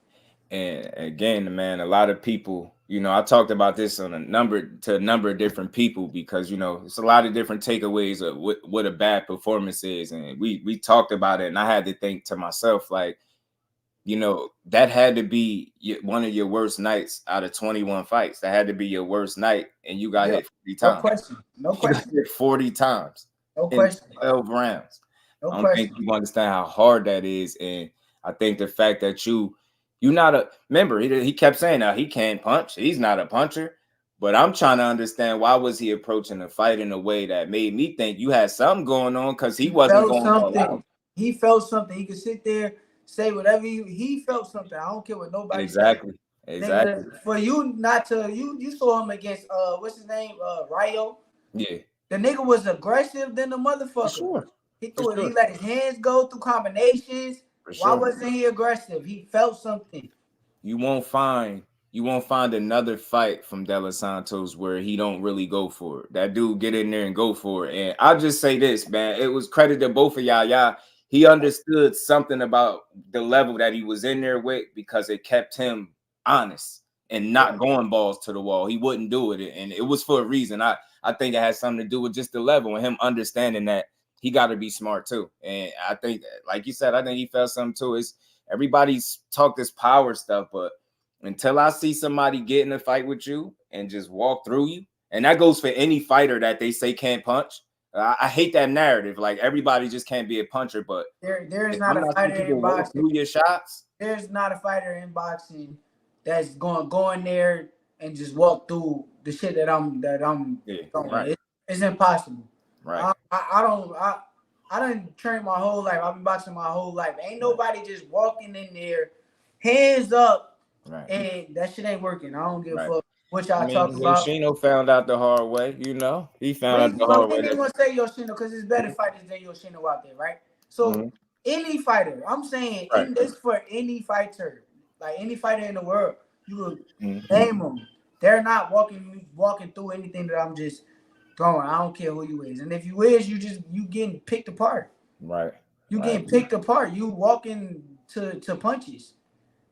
And again, man, a lot of people, you know, I talked about this on a number of different people because, you know, it's a lot of different takeaways of what a bad performance is. And we talked about it, and I had to think to myself, like, you know, that had to be one of your worst nights out of 21 fights. That had to be your worst night, and you got hit 40 times. No question. No question. You got hit 40 times. No question. 12 rounds. No I don't question. think you understand how hard that is, and I think the fact that you're not a member. He kept saying now he can't punch. He's not a puncher. But I'm trying to understand, why was he approaching the fight in a way that made me think you had something going on, because he wasn't going all out. He felt something. He could sit there, say whatever he felt something. I don't care what nobody says. Exactly. For you not to you saw him against what's his name? Rio. Yeah. The nigga was aggressive than the motherfucker. For sure. He let his hands go through combinations. Why wasn't he aggressive? He felt something. You won't find another fight from De Los Santos where he don't really go for it. That dude get in there and go for it. And I'll just say this, man. It was credit to both of y'all. He understood something about the level that he was in there with, because it kept him honest and not going balls to the wall. He wouldn't do it. And it was for a reason. I think it has something to do with just the level and him understanding that he got to be smart too. And I think, like you said, I think he felt something too. It's everybody's talk this power stuff, but until I see somebody get in a fight with you and just walk through you, and that goes for any fighter that they say can't punch. I hate that narrative. Like, everybody just can't be a puncher, but there is not a fighter in boxing. Through your shots. There's not a fighter in boxing that's go in there and just walk through the shit that I'm doing. Right. It's impossible. Right. I done trained my whole life. I've been boxing my whole life. Ain't nobody just walking in there, hands up, and that shit ain't working. I don't give a fuck what y'all talking about. Yoshino found out the hard way, you know. He found out the hard way. I ain't gonna say Yoshino because there's better fighters than Yoshino out there, right? So any fighter, I'm saying, this for any fighter, like any fighter in the world, you will name them. They're not walking through anything that I'm just throwing. I don't care who you is, and if you is, you getting picked apart. Right. You getting picked apart. You walking to punches.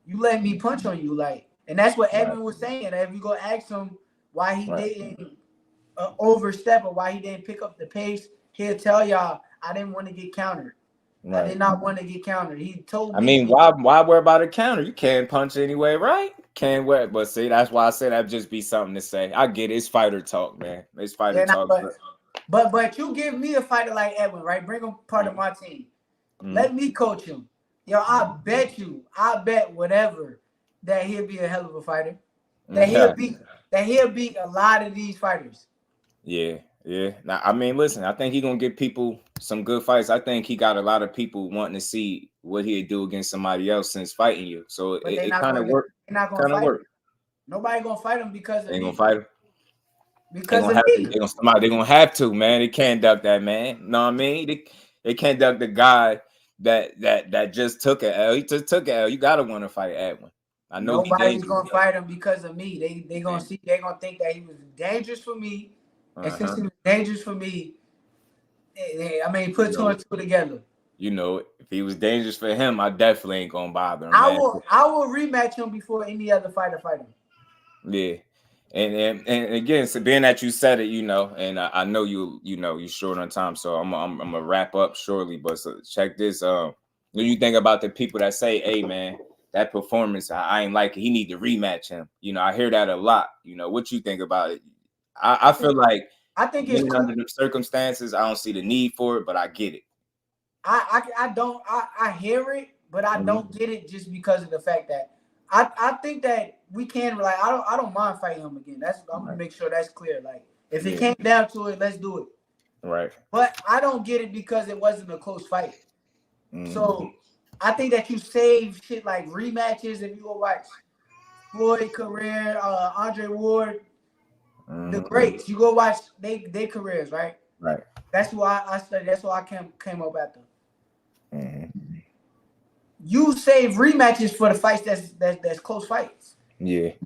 You let me punch on you, like, and that's what Evan was saying. If you go ask him why he didn't overstep or why he didn't pick up the pace, he'll tell y'all, I didn't want to get countered. I did not want to get countered. He told me. I mean, why worry about a counter? You can't punch anyway, right? Can't wear, but see, that's why I said that'd just be something to say. I get it. It's fighter talk, man. It's fighter talk. But you give me a fighter like Edwin, right? Bring him part of my team. Let me coach him. Yo, I bet whatever that he'll be a hell of a fighter. That he'll beat a lot of these fighters. Yeah. Now, I mean, listen, I think he's gonna get people some good fights. I think he got a lot of people wanting to see what he'd do against somebody else since fighting you. So it kind of worked. Nobody gonna fight him because of they gonna fight him. Because of me. They're gonna have to, man. They can't duck that man. Know what I mean? They can't duck the guy that just took an L. He just took an L. You gotta want to fight Edwin. I know nobody's gonna fight him because of me. They gonna see. They gonna think that he was dangerous for me. And since he was dangerous for me, I mean, put two and two together. You know, if he was dangerous for him, I definitely ain't gonna bother him. I will rematch him before any other fighter fight him. Yeah. And again, so being that you said it, you know, and I know you're short on time, so I'm gonna wrap up shortly. But so check this. When you think about the people that say, "Hey, man, that performance, I ain't like it. He need to rematch him." You know, I hear that a lot. You know, what you think about it? I feel like it's cool. Under the circumstances, I don't see the need for it, but I get it. I hear it, but I don't get it just because of the fact that I think that we can, like, I don't mind fighting him again. I'm gonna make sure that's clear. Like, if it came down to it, let's do it. Right. But I don't get it because it wasn't a close fight. So I think that you save shit like rematches. If you go watch Floyd career, Andre Ward, the greats, you go watch their careers, right? Right. That's why I studied. That's why I came up after. you save rematches for the fights that's close fights. Yeah. You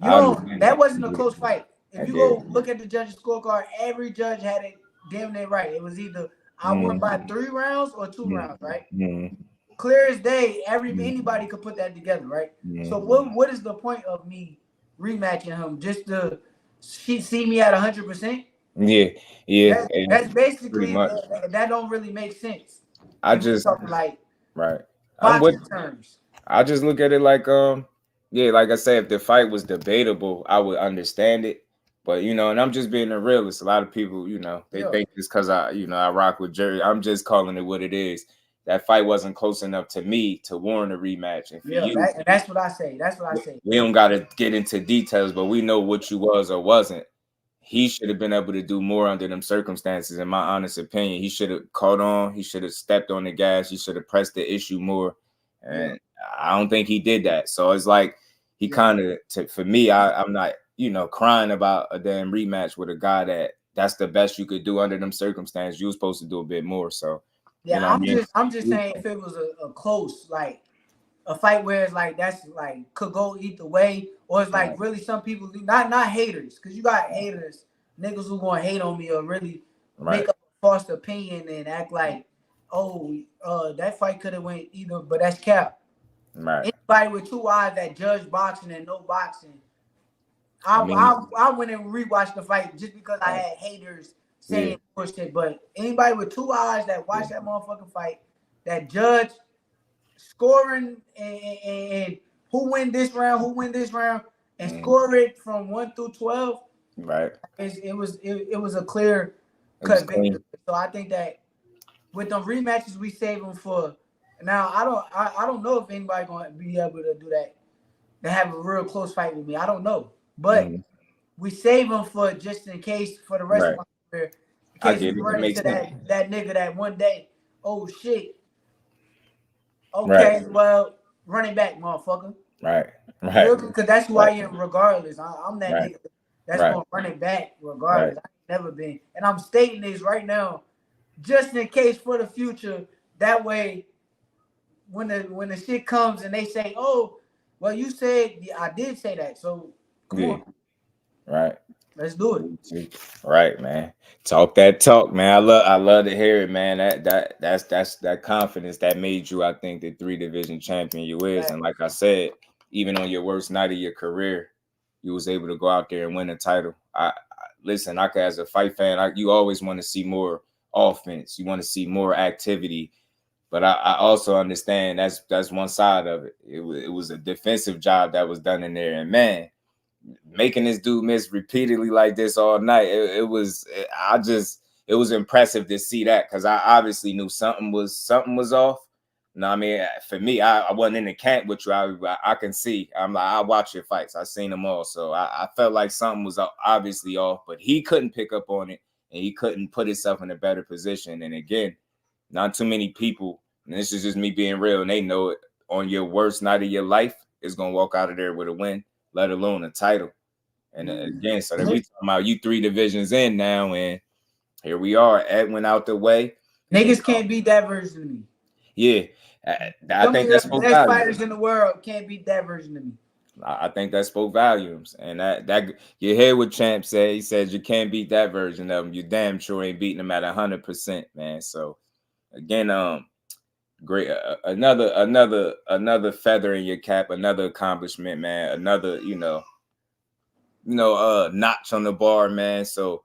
I don't. understand That that. wasn't a close fight. I If you get go it. look at the judges' scorecard, every judge had it damn near right. It was either I won Mm, by 3 rounds or 2 rounds, mm, right? mm, Clear as day. mm, Anybody could put that together, right? So mm. what is the point of me rematching him just to see me at 100%? Yeah, yeah, yeah, That's pretty basically much. that don't really make sense I if we just talking like right. I'm with. boxing terms. I just look at it like yeah, like I said, if the fight was debatable, I would understand it. But and I'm just being a realist. A lot of people, they Yeah, think it's because I rock with Jerry. I'm just calling it what it is. That fight wasn't close enough to me to warrant a rematch. And for yeah. you, That's what I say. That's what I say. we don't got to get into details, but we know what you was or wasn't. He should have been able to do more under them circumstances, in my honest opinion. He should have caught on. He should have stepped on the gas. He should have pressed the issue more. Yeah, And I don't think he did that. So it's like he yeah, kind of, for me, I'm not, crying about a damn rematch with a guy that's the best you could do under them circumstances. You were supposed to do a bit more. So, you yeah. know what I mean? I'm just saying if it was a close like a fight where it's like that's like could go either way, or it's like Right, really some people not haters, because you got haters, niggas who gonna hate on me or really right, make up a false opinion and act like, oh, that fight could have went either, but that's cap. right. Anybody with 2 eyes that judge boxing and no boxing, I mean, I went and rewatched the fight just because I right, had haters yeah, saying bullshit. But anybody with 2 eyes that watch that motherfucking fight, that judge scoring and who win this round, and mm, score it from 1 through 12. right. It was a clear It was cut clean. victory. So I think that with the rematches we save them for. Now I don't know if anybody gonna be able to do that. They have a real close fight with me. I don't know, but Mm, we save them for just in case for the rest of right. my career. In I case we get it. It run makes into sense. that nigga that one day. Oh shit. Right, Okay, well, running back, motherfucker. right, You right, feel me? Because that's who I right, am regardless. I'm that right, nigga that's right, going to run it back right. regardless. I ain't never been. And I'm stating this right now just in case for the future. That way, when the shit comes and they say, oh, well, you said, yeah, I did say that. So come Yeah, on, right. let's do it. Right, man. Talk that talk, man. I love to hear it, man. That's that confidence that made you, I think, the 3 division champion you is. And like I said, even on your worst night of your career, you was able to go out there and win a title. Listen, as a fight fan, you always want to see more offense. You want to see more activity. But I also understand that's one side of it. It was a defensive job that was done in there. And man, making this dude miss repeatedly like this all night, it was impressive to see that, because I obviously knew something was off. No, I mean, for me, I wasn't in the camp with you. I can see. I'm like, I watch your fights. I seen them all, so I felt like something was obviously off. But he couldn't pick up on it, and he couldn't put himself in a better position. And again, not too many people, and this is just me being real, and they know it. On your worst night of your life, is gonna walk out of there with a win, let alone a title. And again, so that we talking about you 3 divisions in now, and here we are. Ed went out the way. Niggas can't beat that version of me. Yeah, I Some of think that the spoke best volumes. fighters in the world can't beat that version of me. I think that spoke volumes, and that you hear what Champ said. He said you can't beat that version of him. You damn sure ain't beating him at 100%, man. So again, great, another feather in your cap, another accomplishment, man. Another notch on the bar, man. So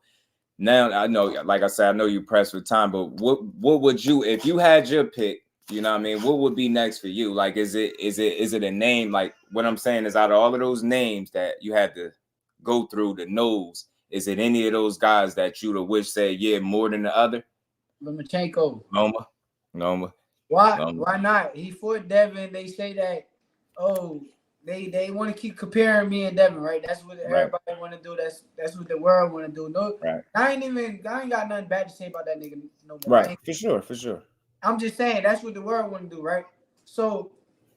now I know, like I said, I know you're pressed for time, but what would you, if you had your pick, you know what I mean, what would be next for you? Like, is it a name? Like, what I'm saying is, out of all of those names that you had to go through the nose, is it any of those guys that you'd have wished said yeah more than the other? Lomachenko. Noma, Noma, Why? Noma. Why not? He fought Devin. They say that. Oh, they want to keep comparing me and Devin, right? That's what Right, everybody want to do. That's what the world want to do. No, right, I ain't got nothing bad to say about that nigga no more. right. For sure, for sure. I'm just saying that's what the world want to do, right? So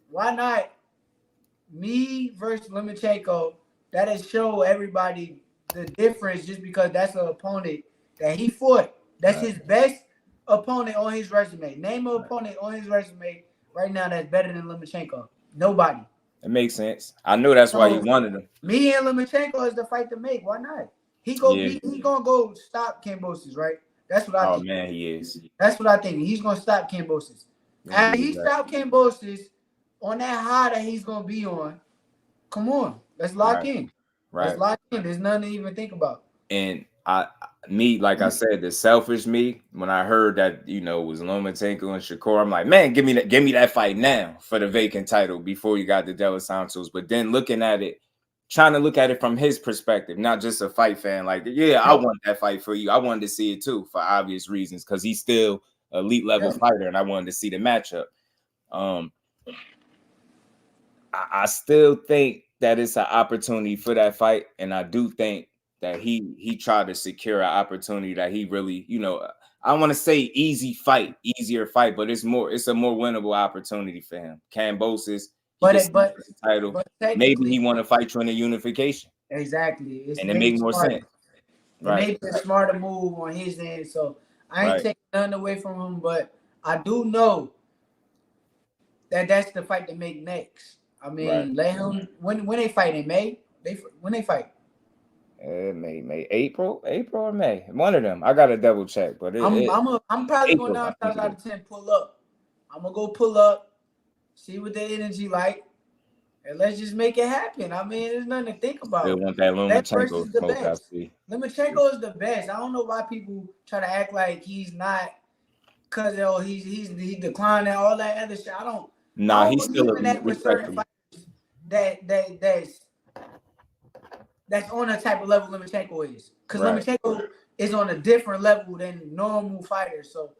why not me versus Lomachenko? That'll show everybody the difference, just because that's an opponent that he fought. That's Right, his best opponent on his resume. Name an right. opponent on his resume right now that's better than Lomachenko. Nobody. It makes sense. I know that's why you So wanted him. me and Lomachenko is the fight to make. Why not? He Yeah. gonna go stop Kambosos, right? That's what I Oh think. man, he is. That's what I think. He's gonna stop Kambosos. Gonna After do he his best. stop Kambosos on that high that he's gonna be on, come on, let's lock Right. in. Let's Right. lock in. There's nothing to even think about. And like I said, the selfish me, when I heard that, it was Lomachenko and Shakur, I'm like, man, give me that fight now for the vacant title before you got the Los Santos. But then trying to look at it from his perspective, not just a fight fan. Like, yeah, I want that fight for you. I wanted to see it too for obvious reasons because he's still elite level fighter, and I wanted to see the matchup. I still think that it's an opportunity for that fight, and I do think that he tried to secure an opportunity that he really, I want to say easier fight, but it's a more winnable opportunity for him. Kambosos, but the title. Maybe he want to fight you in a unification. Exactly, and it makes more sense. Right. It may be a smarter move on his end, so I ain't taking nothing away from him, but I do know that that's the fight to make next. I mean, let him when they fight in May. When they fight. May, April or May. One of them. I gotta double check, but I'm probably going down out of 10. Pull up. I'm gonna go pull up, see what the energy like, and let's just make it happen. I mean, there's nothing to think about. Still want that Lomachenko is the best. Lomachenko is the best. I don't know why people try to act like he's not, cause he declined and all that other shit. I don't. Nah, he's still a respectable. That's on the type of level Lomachenko is. Because Lomachenko is on a different level than normal fighters. So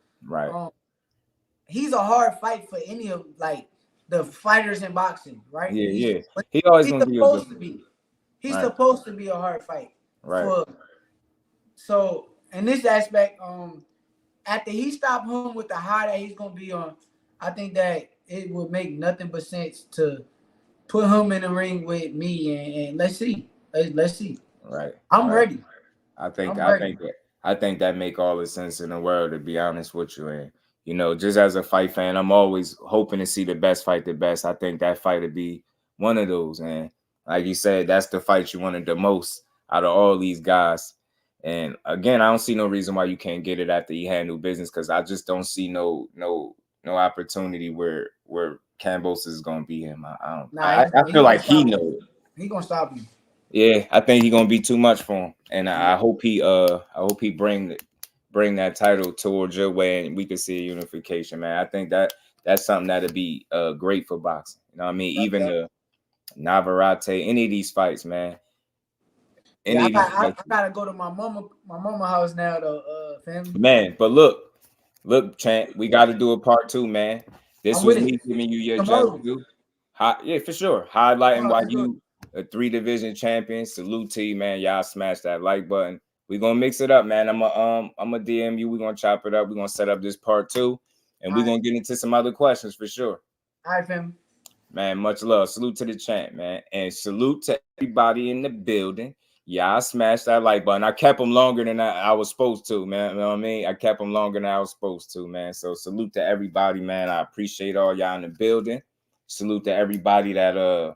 he's a hard fight for any of the fighters in boxing, right? Yeah. He always gonna be supposed to be. He's supposed to be a hard fight. Right. So in this aspect, after he stopped him with the high that he's gonna be on, I think that it would make nothing but sense to put him in the ring with me and let's see. Let's see. Right. I'm ready. I think that make all the sense in the world, to be honest with you. And just as a fight fan, I'm always hoping to see the best fight the best. I think that fight would be one of those. And like you said, that's the fight you wanted the most out of all these guys. And again, I don't see no reason why you can't get it after you handle business, because I just don't see no opportunity where Kambosos is gonna beat him. I feel like he knows. He gonna stop you. Yeah, I think he's gonna be too much for him, and I hope he bring that title towards your way, and we can see a unification, man. I think that's something that'd be great for boxing. You know what I mean? Even the Navarrete, any of these fights, man. I gotta go to my mama house now, though, family. Man, but look, champ, we got to do a part 2, man. This was me giving you your JusDue. Yeah, for sure. Highlighting why you a 3-division champion. Salute to you, man. Y'all smash that like button. We're gonna mix it up, man. I'm a DM you. We're gonna chop it up. We're gonna set up this part 2, and we're gonna get into some other questions for sure. All right, fam. Man, much love. Salute to the champ, man. And salute to everybody in the building. Y'all smashed that like button. I kept them longer than I was supposed to, man. You know what I mean? I kept them longer than I was supposed to, man. So salute to everybody, man. I appreciate all y'all in the building. Salute to everybody that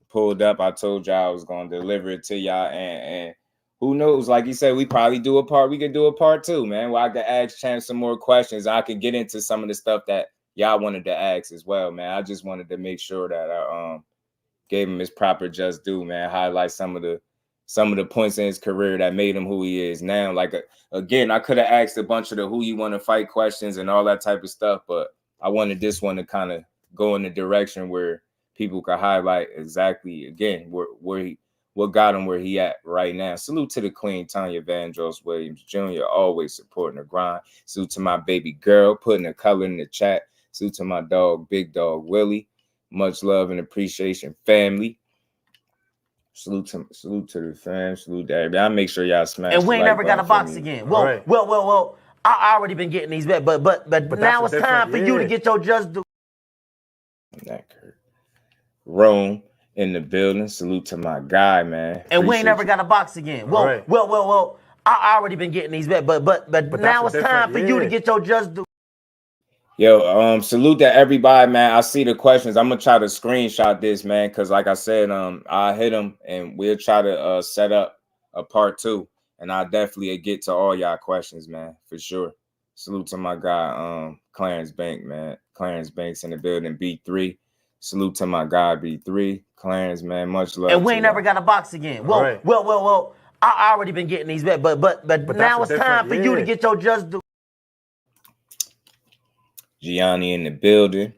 pulled up. I told y'all I was gonna deliver it to y'all, and who knows? Like you said, we probably do a part. We could do a part 2, man, where I could ask Champ some more questions. I could get into some of the stuff that y'all wanted to ask as well, man. I just wanted to make sure that I gave him his proper just due, man. Highlight some of the points in his career that made him who he is now. Like again, I could have asked a bunch of the who you want to fight questions and all that type of stuff, but I wanted this one to kind of go in the direction where people could highlight exactly again what got him where he at right now. Salute to the Queen Tanya Vandross Williams Jr. always supporting the grind. Salute to my baby girl putting the color in the chat. Salute to my dog, Big Dog Willie. Much love and appreciation, family. Salute to the fam. Salute to everybody. I'll make sure y'all smash. And we ain't never got to box again. Well. I already been getting these bets, but now it's time for you to get your just due. That Kurt. Rome in the building. Salute to my guy, man. And we ain't never got to box again. Well. I already been getting these bets, but now it's time for you to get your just due. Yo, salute to everybody, man. I see the questions. I'm gonna try to screenshot this, man, because like I said, I hit them and we'll try to set up a part 2, and I'll definitely get to all y'all questions, man, for sure. Salute to my guy, Clarence Bank, man. Clarence Banks in the building, B3. Salute to my guy, B3. Clarence, man, much love. And we ain't never got a box again. Well. I already been getting these bets, but now it's time for you to get your JusDue. Gianni in the building.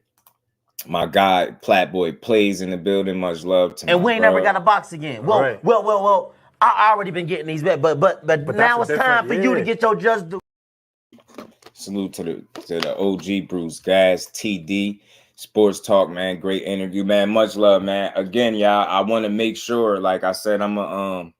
My guy, Platboy Plays in the building. Much love to and we ain't never got a box again. Well. I already been getting these bets, but now it's time for you to get your JusDue. Salute to the OG Bruce Gas, TD Sports Talk, man. Great interview, man. Much love, man. Again, y'all, I want to make sure, like I said, I'm gonna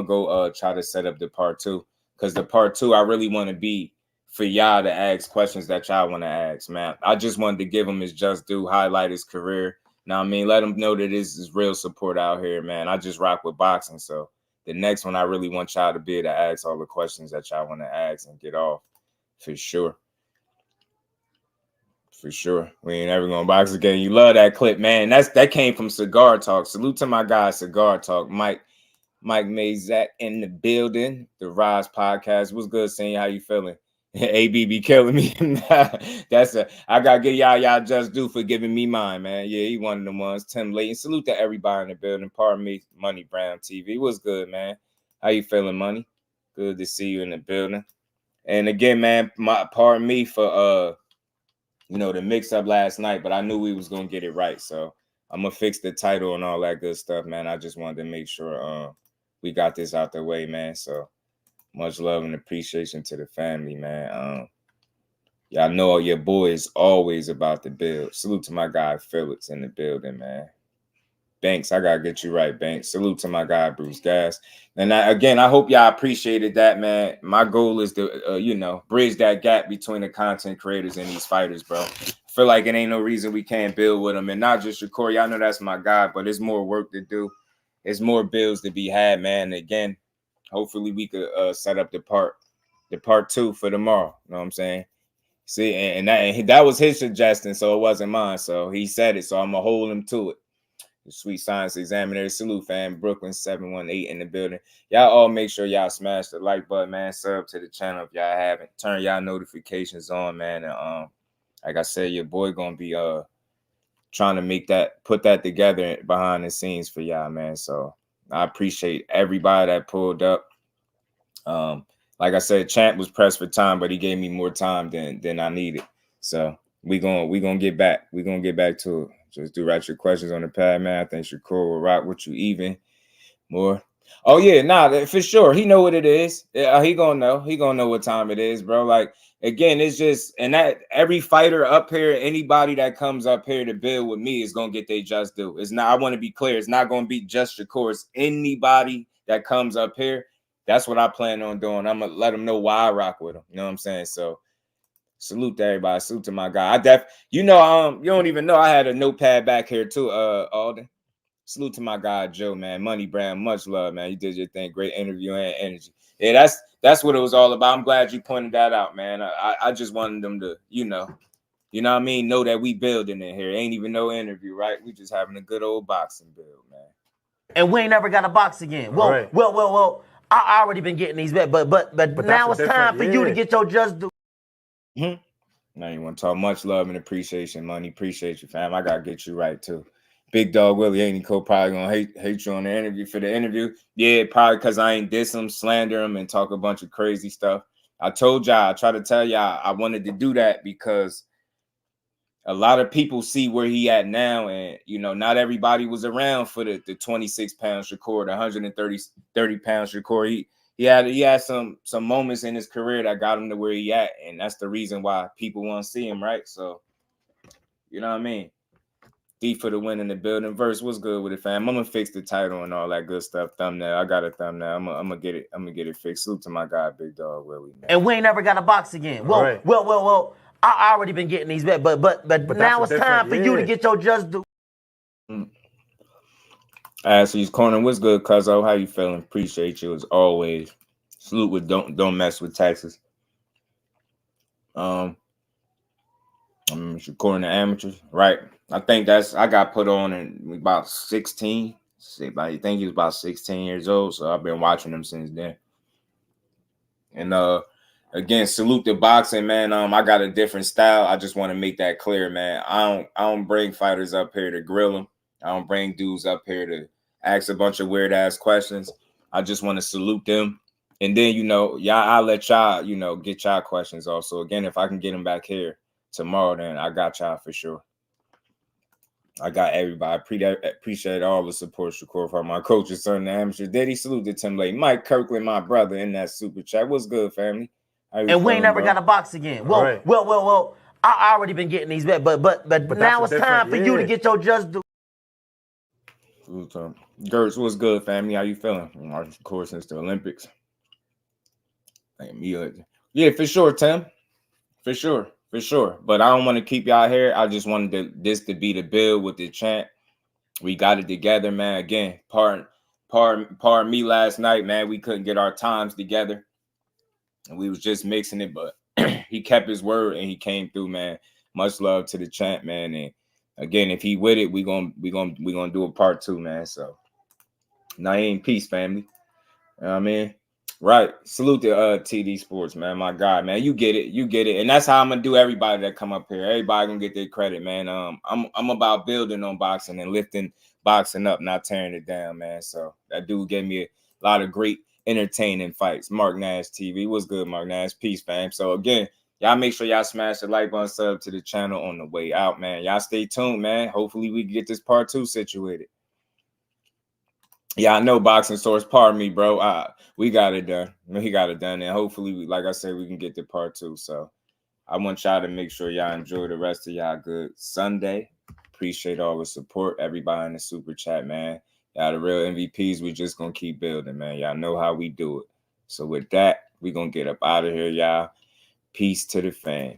go try to set up the part 2, because the part 2, I really want to be for y'all to ask questions that y'all want to ask, man. I just wanted to give him his just due, highlight his career. Now, I mean, let him know that this is real support out here, man. I just rock with boxing, so the next one, I really want y'all to be able to ask all the questions that y'all want to ask and get off, for sure. For sure. We ain't ever gonna box again. You love that clip, man. That came from Cigar Talk. Salute to my guy, Cigar Talk. Mike Mazak in the building. The Rise Podcast. What's good, seeing you? How you feeling? AB be killing me. I gotta get y'all just due for giving me mine, man. Yeah, he one of the ones. Tim Layton. Salute to everybody in the building. Pardon me, Money Brown TV. What's good, man? How you feeling, Money? Good to see you in the building. And again, man, pardon me for the mix up last night, but I knew we was gonna get it right. So I'm gonna fix the title and all that good stuff, man. I just wanted to make sure we got this out the way, man. So much love and appreciation to the family, man. Y'all know your boy is always about the build. Salute to my guy Phillips in the building, man. Banks, I gotta get you right, Banks. Salute to my guy Bruce Gas. And I hope y'all appreciated that, man. My goal is to, bridge that gap between the content creators and these fighters, bro. I feel like it ain't no reason we can't build with them, and not just Shakur. Y'all know that's my guy, but there's more work to do. There's more bills to be had, man. And again, hopefully we could set up the part 2 for tomorrow. You know what I'm saying? See, and that was his suggestion, so it wasn't mine. So he said it, so I'm gonna hold him to it. The Sweet Science Examiner. Salute, fam. Brooklyn 718 in the building. Y'all all make sure y'all smash the like button, man. Sub to the channel if y'all haven't. Turn y'all notifications on, man. And like I said, your boy gonna be trying to put that together behind the scenes for y'all, man. So I appreciate everybody that pulled up. Like I said, Champ was pressed for time, but he gave me more time than I needed. So we gonna get back. We're gonna get back to it. Just do write your questions on the pad, man. I think Shakur will rock with you even more. Oh yeah, nah, for sure. He know what it is. Yeah, he gonna know. He gonna know what time it is, bro. Like again, it's just that every fighter up here, anybody that comes up here to build with me is gonna get their just due. It's not. I want to be clear. It's not gonna be just Shakur. It's anybody that comes up here. That's what I plan on doing. I'm gonna let them know why I rock with them. You know what I'm saying? So. Salute to everybody. Salute to my guy. You don't even know I had a notepad back here too, Alden. Salute to my guy Joe, man. Money Brown, much love, man. You did your thing. Great interview and energy. Yeah, that's what it was all about. I'm glad you pointed that out, man. I just wanted them to, what I mean, know that we building in here. Ain't even no interview, right? We just having a good old boxing build, man. And we ain't never got a box again. Well. I already been getting these bets, but now it's time for you to get your JusDue. Now you want to talk much love and appreciation, Money. Appreciate you, fam. I gotta get you right too. Big Dog Willie ain't Cole probably gonna hate you on the interview for the interview. Yeah, probably because I ain't diss him, slander him, and talk a bunch of crazy stuff. I told y'all, I try to tell y'all I wanted to do that because a lot of people see where he at now, and not everybody was around for the 26-pound Shakur, the 130-pound Shakur. He had some moments in his career that got him to where he at, and that's the reason why people want to see him, right? So, you know what I mean? D for the win in the building. Verse, what's good with it, fam? I'm gonna fix the title and all that good stuff. Thumbnail, I got a thumbnail. I'm gonna get it. I'm gonna get it fixed. Salute to my guy, Big Dog Willie, man. And we ain't never got a box again. Well. I already been getting these bets, but now it's time for you to get your JusDue. Ashley's Corner, what's good, Cuzzo? How you feeling? Appreciate you as always. Salute with don't mess with Texas. Shakur and the amateurs, right? I think I got put on in about 16. I think he was about 16 years old, so I've been watching him since then. And again, salute the boxing, man. I got a different style. I just want to make that clear, man. I don't bring fighters up here to grill them. I don't bring dudes up here to ask a bunch of weird ass questions. I just want to salute them. And then, I'll let y'all, get y'all questions also. Again, if I can get them back here tomorrow, then I got y'all for sure. I got everybody. Appreciate all the support, Shakur, from my coaches, son, the amateur. Daddy, salute to Tim Lake. Mike Kirkland, my brother, in that super chat. What's good, family? And we ain't never got to box again. Well. I already been getting these bet, but now it's time for you to get your JusDue. Gertz, what's good, family? How you feeling? Of course, since the Olympics. Yeah, for sure, Tim. For sure. But I don't want to keep y'all here. I just wanted this to be the build with the chant. We got it together, man. Again, pardon me last night, man. We couldn't get our times together. And we was just mixing it, but he kept his word and he came through, man. Much love to the champ, man. And again, if he with it, we gonna do a part 2, man. So now ain't peace, family. You know what I mean? Right. Salute to TD Sports, man. My God, man. You get it. And that's how I'm gonna do everybody that come up here. Everybody gonna get their credit, man. I'm about building on boxing and lifting boxing up, not tearing it down, man. So that dude gave me a lot of great entertaining fights. Mark Nash TV. What's good, Mark Nash? Peace, fam. So again, y'all make sure y'all smash the like button, sub to the channel on the way out, man. Y'all stay tuned, man. Hopefully we can get this part 2 situated. Yeah, I know Boxing Source. Pardon me, bro. We got it done. We got it done. And hopefully, like I said, we can get to part 2. So I want y'all to make sure y'all enjoy the rest of y'all good Sunday. Appreciate all the support. Everybody in the super chat, man. Y'all the real MVPs. We just going to keep building, man. Y'all know how we do it. So with that, we going to get up out of here, y'all. Peace to the fam.